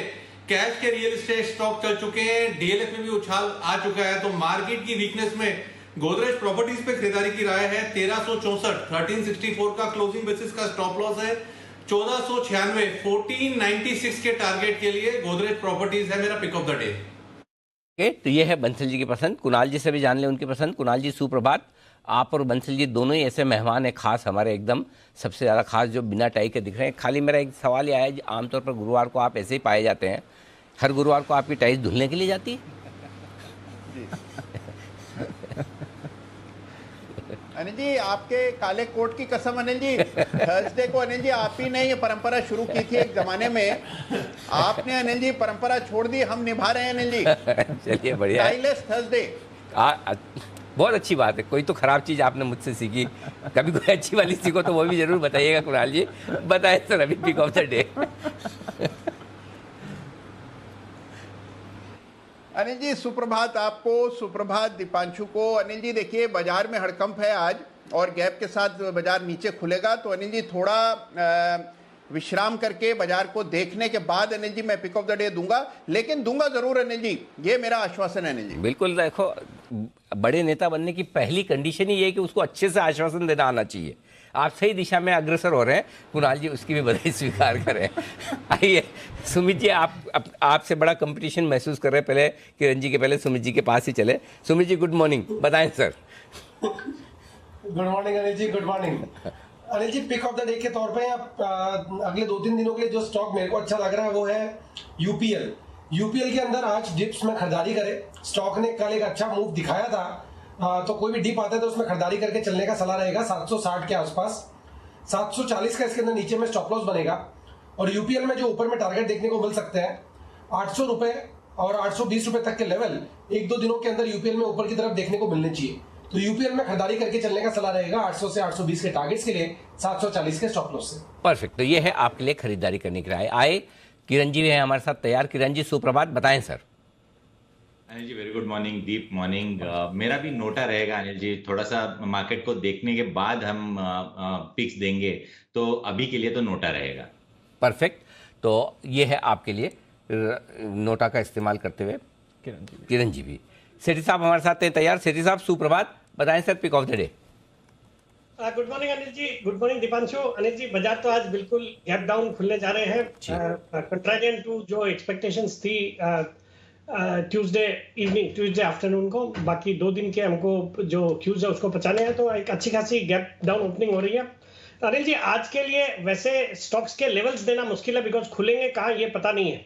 Speaker 6: कैश के रियल एस्टेट स्टॉक चल चुके हैं, डीएलएफ में भी उछाल आ चुका है, तो मार्केट की वीकनेस में गोदरेज प्रॉपर्टीज पे खरीदारी की राय है। 1364 1364 का क्लोजिंग बेसिस का स्टॉप लॉस है, 1496 1496 के टारगेट के लिए गोदरेज प्रॉपर्टीज है मेरा पिक ऑफ द डे।
Speaker 1: तो ये है बंसल जी की पसंद। कुणाल जी से भी जान ले उनकी पसंद। कुणाल जी सुप्रभात। आप और बंसल जी दोनों ही ऐसे मेहमान हैं खास, हमारे एकदम सबसे ज़्यादा खास, जो बिना टाई के दिख रहे हैं। खाली मेरा एक सवाल ये आया है, आमतौर पर गुरुवार को आप ऐसे ही पाए जाते हैं, हर गुरुवार को आपकी टाई धुलने के लिए जाती है?
Speaker 7: अनिल जी, आपके काले कोट की कसम अनिल जी, थर्सडे को अनिल जी आप ही ने ये परंपरा शुरू की थी एक जमाने में, आपने अनिल जी परंपरा छोड़ दी, हम निभा रहे हैं अनिल जी।
Speaker 1: चलिए बढ़िया है।
Speaker 7: टाइलेस थर्सडे।
Speaker 1: बहुत अच्छी बात है। कोई तो खराब चीज़ आपने मुझसे सीखी, कभी कोई अच्छी वाली सीखो तो वो भी जरूर बताइएगा कुणाल जी। बताए सर अभी pick of the day.
Speaker 7: Anil ji सुप्रभात आपको, सुप्रभात दीपांशु को। अनिल जी देखिए, बाजार में हड़कंप है आज, और गैप के साथ बाजार नीचे खुलेगा, तो अनिल जी थोड़ा विश्राम करके बाजार को देखने के बाद अनिल जी मैं पिक ऑफ द डे दूंगा, लेकिन दूंगा जरूर अनिल जी, ये मेरा आश्वासन है अनिल जी।
Speaker 1: बिल्कुल, देखो बड़े नेता बनने की पहली कंडीशन ही ये है कि उसको अच्छे से आश्वासन देना आना चाहिए। आप सही दिशा में अग्रसर हो रहे हैं कुणाल जी, उसकी भी बधाई स्वीकार करें। आइए सुमित जी, आपसे बड़ा कंपटीशन महसूस कर रहे हैं। पहले किरण जी के पहले सुमित जी के पास ही चले। सुमित जी गुड मॉर्निंग, बताएं sir.
Speaker 8: Good morning Anil ji, good morning. Anil ji, pick of the day के तौर पे अगले 2-3 दिनों के लिए जो स्टॉक मेरे को अच्छा लग रहा है वो है यूपीएल। यूपीएल के अंदर आज डिप्स में खरीदारी करें। स्टॉक ने कल एक अच्छा मूव दिखाया था, तो कोई भी डिप आता है तो उसमें खरीदारी करके चलने का सलाह रहेगा 760 के आसपास। 740 का इसके अंदर नीचे में स्टॉप लॉस बनेगा, और यूपीएल में जो ऊपर में टारगेट देखने को मिल सकते हैं 800 रुपए और 820 रुपए तक के लेवल 1-2 दिनों के अंदर यूपीएल में ऊपर की तरफ देखने को मिलने चाहिए। तो यूपीएल में खरीदारी करके चलने का सलाह रहेगा 800 से 820 के टारगेट्स के लिए 740 के स्टॉप लॉस से।
Speaker 1: परफेक्ट, तो ये है आपके लिए खरीदारी करने की राय। आए किरण जी भी है हमारे साथ तैयार। किरण जी सुप्रभात, बताएं sir.
Speaker 9: Anil ji very good morning, दीप मॉर्निंग। मेरा भी नोटा रहेगा अनिल जी, थोड़ा सा मार्केट को देखने के बाद हम पिक्स देंगे, तो अभी के लिए तो नोटा रहेगा।
Speaker 1: परफेक्ट। तो ये है आपके लिए नोटा का इस्तेमाल करते हुए किरण जी भी। सेठी साहब हमारे साथ हैं तैयार। सेठी साहब सुप्रभात, बताएं sir pick of the day.
Speaker 10: Good morning Anil ji, good morning Deepanshu. Anil ji बाजार तो आज बिल्कुल गैप डाउन खुलने जा रहे हैं, कंट्रारियन टू जो एक्सपेक्टेशंस थी ट्यूसडे इवनिंग, ट्यूसडे आफ्टरनून को। बाकी 2 दिन के हमको जो क्यूज है उसको पचाने हैं, तो एक अच्छी खासी गैप डाउन ओपनिंग हो रही है। अनिल जी आज के लिए वैसे स्टॉक्स के लेवल्स देना मुश्किल है, बिकॉज खुलेंगे कहाँ ये पता नहीं है,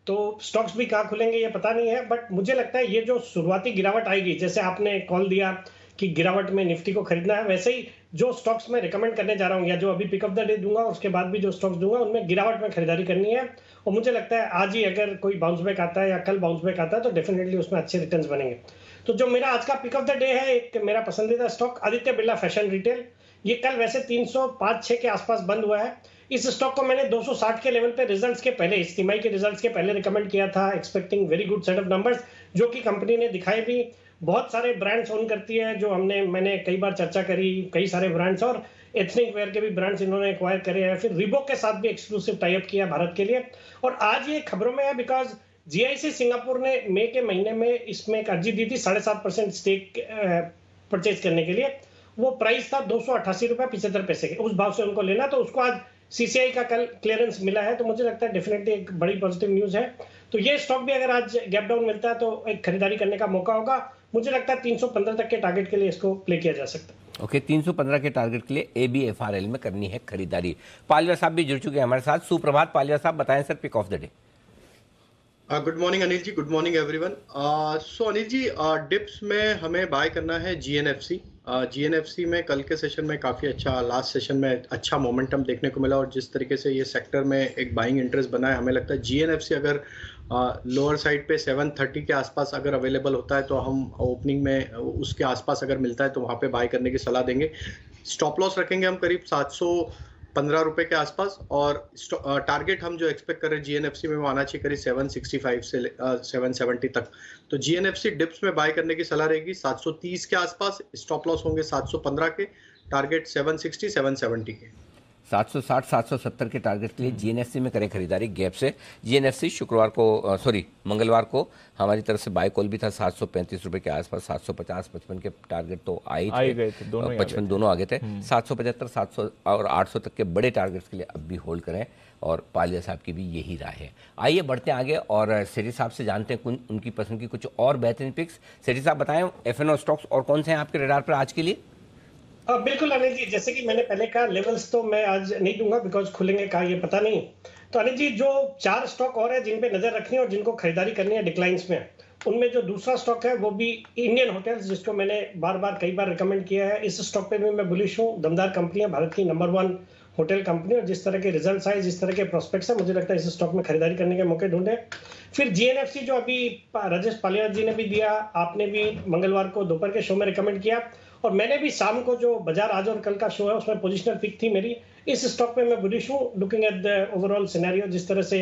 Speaker 10: तो स्टॉक्स भी कहाँ खुलेंगे ये पता नहीं है। बट मुझे लगता है ये जो शुरुआती गिरावट आएगी, जैसे आपने कॉल दिया कि गिरावट में निफ्टी को खरीदना है, वैसे ही जो स्टॉक्स मैं रिकमेंड करने जा रहा हूँ या जो अभी पिक ऑफ द डे दूंगा उसके बाद भी जो स्टॉक्स दूंगा उनमें गिरावट में खरीदारी करनी है। और मुझे लगता है आज ही अगर कोई बाउंस बैक आता है या कल बाउंस बैक आता है तो डेफिनेटली उसमें अच्छे रिटर्न्स बनेंगे। तो जो मेरा आज का पिक ऑफ द डे है, एक मेरा पसंदीदा stock Aditya Birla fashion retail. ये कल वैसे 305-6 के आसपास बंद हुआ है। इस स्टॉक को मैंने 260 के लेवल पे रिजल्ट्स के पहले, इस तिमाही के रिजल्ट्स के पहले रिकमेंड किया था, expecting very good set of numbers, जो कि कंपनी ने दिखाए भी। बहुत सारे ब्रांड्स ओन करती है जो मैंने कई बार चर्चा करी, कई सारे ब्रांड्स और एथनिक वेयर के भी ब्रांड्स इन्होंने एक्वायर करे हैं। फिर रिबॉक के साथ भी एक्सक्लूसिव टाई अप किया भारत के लिए। और आज ये खबरों में है बिकॉज जीआईसी सिंगापुर ने मई के महीने में इसमें एक अर्जी दी थी 7.5% स्टेक परचेज करने के लिए। वो प्राइस था 288 रुपये 75 पैसे के, उस भाव से उनको लेना, तो उसको आज सीसीआई का कल क्लियरेंस मिला है। तो मुझे लगता है डेफिनेटली एक बड़ी पॉजिटिव न्यूज है। तो ये स्टॉक भी अगर आज गैप डाउन मिलता है तो एक खरीदारी करने का मौका होगा। मुझे लगता है 315 तक के टारगेट के लिए इसको प्ले किया जा सकता है।
Speaker 1: ओके, 315 के टारगेट के लिए ABFRL में करनी है खरीदारी। पालिया साहब भी जुड़ चुके हैं हमारे साथ। सुप्रभात पालिया साहब, बताएं sir pick of the day.
Speaker 11: Good morning Anil ji, good morning everyone. So Anil ji dips में हमें बाय करना है GNFC। GNFC में कल के सेशन में काफ़ी अच्छा, लास्ट सेशन में अच्छा मोमेंटम देखने को मिला और जिस तरीके से ये सेक्टर में एक बाइंग इंटरेस्ट बना है, हमें लगता है GNFC अगर लोअर साइड पे 730 के आसपास अगर अवेलेबल होता है तो हम ओपनिंग में उसके आसपास अगर मिलता है तो वहाँ पे बाय करने की सलाह देंगे। स्टॉप लॉस रखेंगे हम करीब 715 रुपए के आसपास और टारगेट हम जो एक्सपेक्ट कर रहे हैं GNFC में वो आना चाहिए करीब 765 से 770 तक। तो GNFC डिप्स में बाय करने की सलाह रहेगी 730 के आसपास, स्टॉप लॉस होंगे 715 के, टारगेट 760 770 के।
Speaker 1: 760 770 के टारगेट के लिए GNFC में करें खरीदारी गैप से। GNFC शुक्रवार को मंगलवार को हमारी तरफ से बाय कॉल भी था 735 रुपए के आसपास। 750 55 के टारगेट तो आए थे, 55 दोनों आगे थे। 775 700 और 800 तक के बड़े टारगेट्स के लिए अब भी होल्ड करें और पालिया साहब की भी यही राय है। आइए बढ़ते हैं आगे और सेठी साहब से जानते हैं उनकी पसंद की कुछ और बेहतरीन पिक्स। सेठी साहब बताएं FNO स्टॉक्स और कौन से हैं आपके रडार पर आज के लिए?
Speaker 10: बिल्कुल अनिल जी, जैसे कि मैंने पहले कहा लेवल्स तो मैं आज नहीं दूंगा बिकॉज खुलेंगे कहा ये पता नहीं। तो अनिल जी जो 4 स्टॉक और है जिन पे नजर रखनी है और जिनको खरीदारी करनी है डिक्लाइंस में, उनमें जो दूसरा स्टॉक है वो भी इंडियन होटल्स, जिसको मैंने कई बार रिकमेंड किया है। इस स्टॉक पे भी मैं बुलिश हूँ। दमदार कंपनी है, भारत की नंबर 1 होटल कंपनी, और जिस तरह के रिजल्ट्स आए, जिस तरह के प्रोस्पेक्ट्स है, मुझे लगता है इस स्टॉक में खरीदारी करने के मौके ढूंढे। फिर GNFC जो अभी राजेश पालिया जी ने भी दिया, आपने भी मंगलवार को दोपहर के शो में रिकमेंड किया और मैंने भी शाम को जो बाजार आज और कल का शो है उसमें पोजिशनल पिक थी मेरी। इस स्टॉक पे मैं बुलिश हूँ looking at the overall scenario. जिस तरह से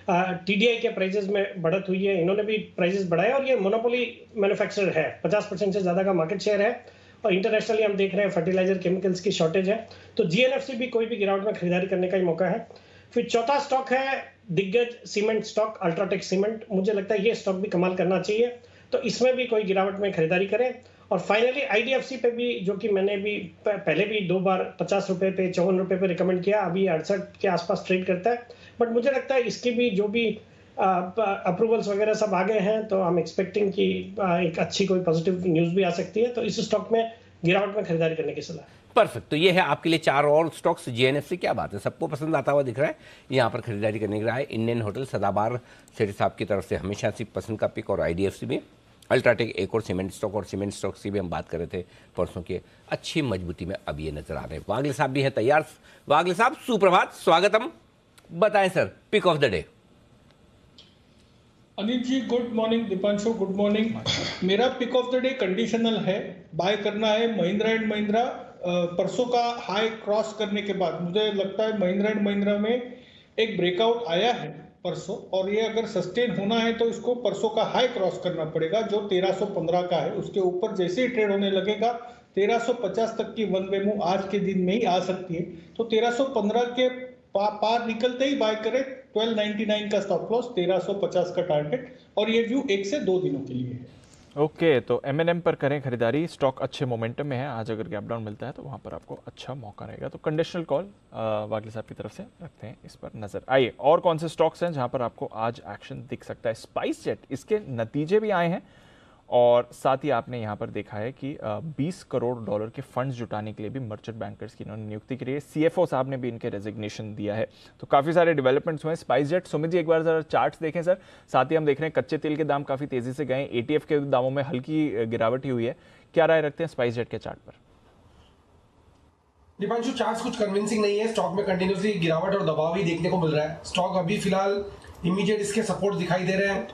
Speaker 10: TDI के प्राइजेस में बढ़त हुई है, इन्होंने भी प्राइजेस बढ़ाए और ये मोनोपोली मैन्युफैक्चरर है, 50% से ज़्यादा का मार्केट शेयर है और इंटरनेशनली हम देख रहे हैं फर्टिलाइजर केमिकल्स की शॉर्टेज है। तो GNFC भी कोई भी गिरावट में खरीदारी करने का ही मौका है। फिर चौथा स्टॉक है दिग्गज सीमेंट स्टॉक, अल्ट्राटेक सीमेंट। मुझे लगता है ये स्टॉक भी कमाल करना चाहिए, तो इसमें भी कोई गिरावट में खरीदारी करें। और फाइनली IDFC पे भी, जो कि मैंने भी पहले भी 2 बार 50 रुपए पे 54 रुपए पे रिकमेंड किया, अभी 68 के आसपास ट्रेड करता है। बट मुझे लगता है इसकी भी जो भी अप्रूवल्स वगैरह सब आ गए हैं तो हम एक्सपेक्टिंग कि एक अच्छी कोई पॉजिटिव न्यूज़ भी आ सकती है। तो इस स्टॉक में गिरावट में खरीदारी करने की सलाह।
Speaker 1: परफेक्ट। तो ये है आपके लिए 4 और स्टॉक्स GNFC। क्या बात है, सबको पसंद आता हुआ दिख रहा है। यहाँ पर खरीदारी करने की राय इंडियन होटल सदाबार सेठी साहब की तरफ से हमेशा से पसंद का पिक, और IDFC में अल्ट्राटेक एक और सीमेंट स्टॉक, और सीमेंट स्टॉक की भी हम बात कर रहे थे परसों के, अच्छी मजबूती में अब ये नजर आ रहे हैं। वागले साहब भी है तैयार। वागले साहब सुप्रभात, स्वागतम। बताएं sir pick of the day.
Speaker 12: Anil ji good morning, Deepanshu good morning. मेरा pick of the day conditional है, बाय करना है महिंद्रा एंड महिंद्रा। परसों का हाई क्रॉस करने के बाद मुझे लगता है महिंद्रा एंड महिंद्रा में एक ब्रेकआउट आया है परसों, और ये अगर सस्टेन होना है तो इसको परसों का हाई क्रॉस करना पड़ेगा जो 1315 का है। उसके ऊपर जैसे ही ट्रेड होने लगेगा 1350 तक की वन वे मूव आज के दिन में ही आ सकती है। तो 1315 के पार निकलते ही बाय करें। 1299 का स्टॉप लॉस, 1350 का टारगेट, और ये व्यू 1 से 2 दिनों के लिए है।
Speaker 2: ओके, तो M&M पर करें खरीदारी। स्टॉक अच्छे मोमेंटम में है, आज अगर गैप डाउन मिलता है तो वहां पर आपको अच्छा मौका रहेगा। तो कंडीशनल कॉल वागले साहब की तरफ से रखते हैं इस पर नजर। आइए, और कौन से स्टॉक्स हैं जहां पर आपको आज एक्शन दिख सकता है। स्पाइस जेट, इसके नतीजे भी आए हैं और साथ ही आपने यहाँ पर देखा है कि 20 करोड़ डॉलर के फंड्स जुटाने के लिए भी मर्चेंट बैंकर्स की इन्होंने नियुक्ति की है। CFO साहब ने भी इनके रेजिग्नेशन दिया है। तो काफ़ी सारे डेवलपमेंट्स हुए हैं। स्पाइस जेट, सुमित जी एक बार जरा चार्ट्स देखें सर। साथ ही हम देख रहे हैं कच्चे तेल के दाम काफ़ी तेज़ी से गए, ETF के दामों में हल्की गिरावट ही हुई है। क्या राय रखते हैं स्पाइस जेट के चार्ट पर?
Speaker 8: दीपांशु, चार्ट्स कुछ कन्विंसिंग नहीं है। स्टॉक में कंटिन्यूसली गिरावट और दबाव ही देखने को मिल रहा है। स्टॉक अभी फिलहाल इमीडिएट इसके सपोर्ट दिखाई दे रहे हैं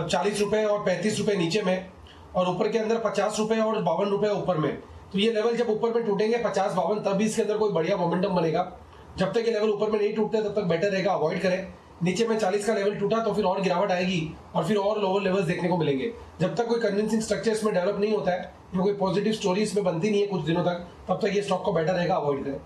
Speaker 8: 40 रुपए और 35 रुपए नीचे में, और ऊपर के अंदर 50 रुपए और 52 रुपए ऊपर में। तो ये लेवल जब ऊपर में टूटेंगे 50-52, तब भी इसके अंदर कोई बढ़िया मोमेंटम बनेगा। जब तक ये लेवल ऊपर में नहीं टूटते तब तक बेटर रहेगा अवॉइड करें। नीचे में 40 का लेवल टूटा तो फिर और गिरावट आएगी और फिर और लोअर लेवल्स देखने को मिलेंगे। जब तक कोई कन्विंसिंग स्ट्रक्चर इसमें डेवलप नहीं होता है, कोई पॉजिटिव स्टोरी इसमें बनती नहीं है कुछ दिनों तक, तब तक ये स्टॉक को बेटर रहेगा अवॉइड करें।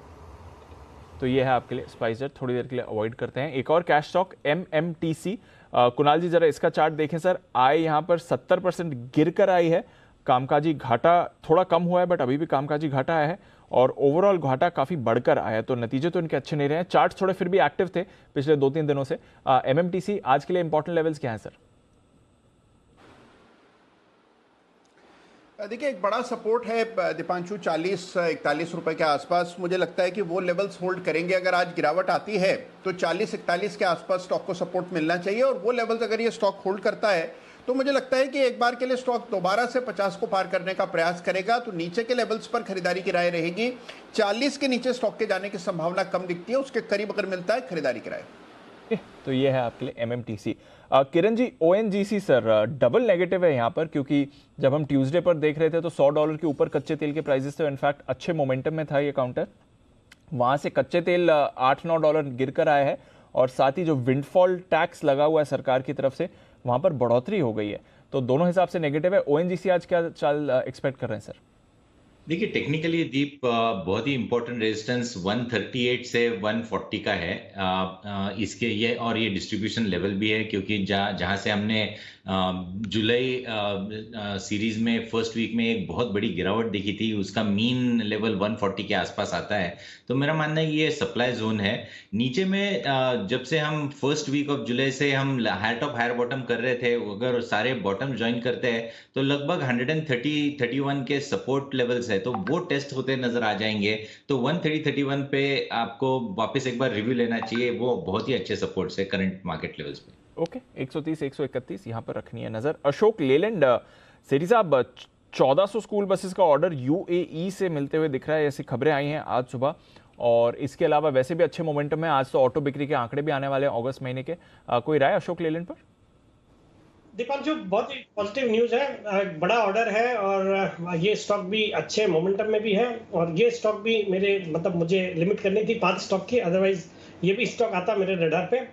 Speaker 2: तो ये है आपके लिए स्पाइस जेट, थोड़ी देर के लिए अवॉइड करते हैं। एक और कैश स्टॉक MMTC। कुणाल जी जरा इसका चार्ट देखें सर। आय यहाँ पर 70% गिर कर आई है। कामकाजी घाटा थोड़ा कम हुआ है बट अभी भी कामकाजी घाटा आया है और ओवरऑल घाटा काफी बढ़कर आया है। तो नतीजे तो इनके अच्छे नहीं रहे हैं। चार्ट थोड़े फिर भी एक्टिव थे पिछले 2-3 दिनों से। MMTC आज के लिए इंपॉर्टेंट लेवल्स क्या हैं सर?
Speaker 7: देखिए, एक बड़ा सपोर्ट है दीपांशु 40-41 रुपए के आसपास। मुझे लगता है कि वो लेवल्स होल्ड करेंगे। अगर आज गिरावट आती है तो 40-41 के आसपास स्टॉक को सपोर्ट मिलना चाहिए, और वो लेवल्स अगर ये स्टॉक होल्ड करता है तो मुझे लगता है कि एक बार के लिए स्टॉक दोबारा से 50 को पार करने का प्रयास करेगा। तो नीचे के लेवल्स पर खरीदारी की राय रहेगी। 40 के नीचे स्टॉक के जाने की संभावना कम दिखती है, उसके करीब अगर मिलता है खरीदारी की राय।
Speaker 2: तो ये है आपके लिए MMTC। Kiran ji, ONGC sir double negative है यहाँ पर, क्योंकि जब हम ट्यूसडे पर देख रहे थे तो $100 के ऊपर कच्चे तेल के प्राइसेस थे। इनफैक्ट अच्छे मोमेंटम में था ये काउंटर। वहाँ से कच्चे तेल $8-9 गिर कर आया है और साथ ही जो विंडफॉल टैक्स लगा हुआ है सरकार की तरफ से, वहाँ पर बढ़ोतरी हो गई है। तो दोनों हिसाब से नेगेटिव है। ONGC आज क्या चाल एक्सपेक्ट कर रहे हैं सर?
Speaker 9: देखिए, टेक्निकली दीप बहुत ही इंपॉर्टेंट रेजिस्टेंस 138 से 140 का है इसके ये, और ये डिस्ट्रीब्यूशन लेवल भी है, क्योंकि जहां से हमने जुलाई सीरीज में फर्स्ट वीक में एक बहुत बड़ी गिरावट देखी थी, उसका मीन लेवल 140 के आसपास आता है। तो मेरा मानना है ये सप्लाई जोन है। नीचे में जब से हम फर्स्ट वीक ऑफ जुलाई से हम हायर टॉप हायर बॉटम कर रहे थे, अगर सारे बॉटम ज्वाइन करते हैं तो लगभग 130-31 के सपोर्ट लेवल्स है, तो वो टेस्ट होते नजर आ जाएंगे। तो 130-31 पे आपको वापस एक बार रिव्यू लेना चाहिए। वो बहुत ही अच्छे सपोर्ट्स है करंट मार्केट लेवल्स पे।
Speaker 2: ओके, 130-131 यहाँ पर रखनी है नजर। अशोक लेलैंड, सेठी साहब 1400 स्कूल बसेस का ऑर्डर UAE से मिलते हुए दिख रहा है, ऐसी खबरें आई हैं आज सुबह। और इसके अलावा वैसे भी अच्छे मोमेंटम है। आज तो ऑटो बिक्री के आंकड़े भी आने वाले हैं अगस्त महीने के। कोई राय अशोक लेलैंड पर?
Speaker 10: दीपांशु, बहुत ही पॉजिटिव न्यूज है। बड़ा ऑर्डर है और ये स्टॉक भी अच्छे मोमेंटम में भी है, और ये स्टॉक भी मुझे लिमिट करनी थी 5 स्टॉक की, अदरवाइज ये भी स्टॉक आता मेरे रडार पे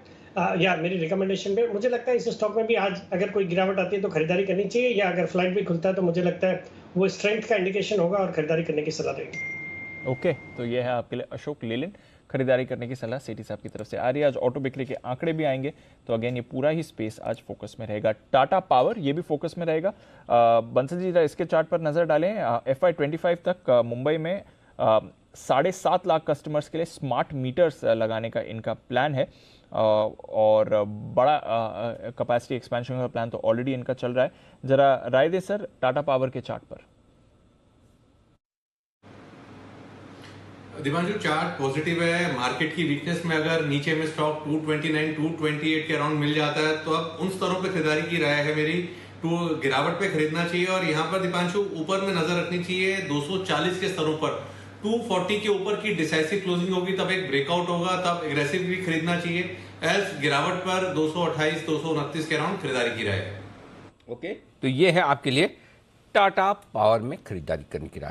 Speaker 10: या मेरी रिकमेंडेशन पे। मुझे लगता है इस स्टॉक में भी आज अगर कोई गिरावट आती है तो खरीदारी करनी चाहिए, या अगर फ्लाइट भी खुलता है तो मुझे लगता है वो स्ट्रेंथ का इंडिकेशन होगा और खरीदारी करने की सलाह देगी।
Speaker 2: ओके, तो ये है आपके लिए अशोक लेलैंड। खरीदारी करने की सलाह सेठी साहब की तरफ से आ रही है। आज ऑटो बिक्री के आंकड़े भी आएंगे, तो अगेन ये पूरा ही स्पेस आज फोकस में रहेगा। टाटा पावर ये भी फोकस में रहेगा। बंसल जी इसके चार्ट पर नजर डालें। FY25 तक मुंबई में 7.5 लाख कस्टमर्स के लिए स्मार्ट मीटर्स लगाने का इनका प्लान है, और बड़ा कैपेसिटी एक्सपेंशन का प्लान तो ऑलरेडी इनका चल रहा है। जरा राय दें सर टाटा पावर के चार्ट पर।
Speaker 6: दीपांशु, चार्ट पॉजिटिव है। मार्केट की वीकनेस में अगर नीचे में स्टॉक 229-228 के अराउंड मिल जाता है तो अब उन स्तरों पे खरीदारी की राय है मेरी। गिरावट पे खरीदना चाहिए, और यहाँ पर दीपांशु ऊपर में नजर रखनी चाहिए 240 के स्तरों पर। 240 के ऊपर की डिसाइसिव क्लोजिंग होगी, तब एक ब्रेकआउट होगा, तब एग्रेसिवली खरीदना चाहिए। एल्स गिरावट पर 228-229 के अराउंड खरीदारी की राय है।
Speaker 1: ओके, तो ये है आपके लिए टाटा पावर में खरीदारी करने की राय।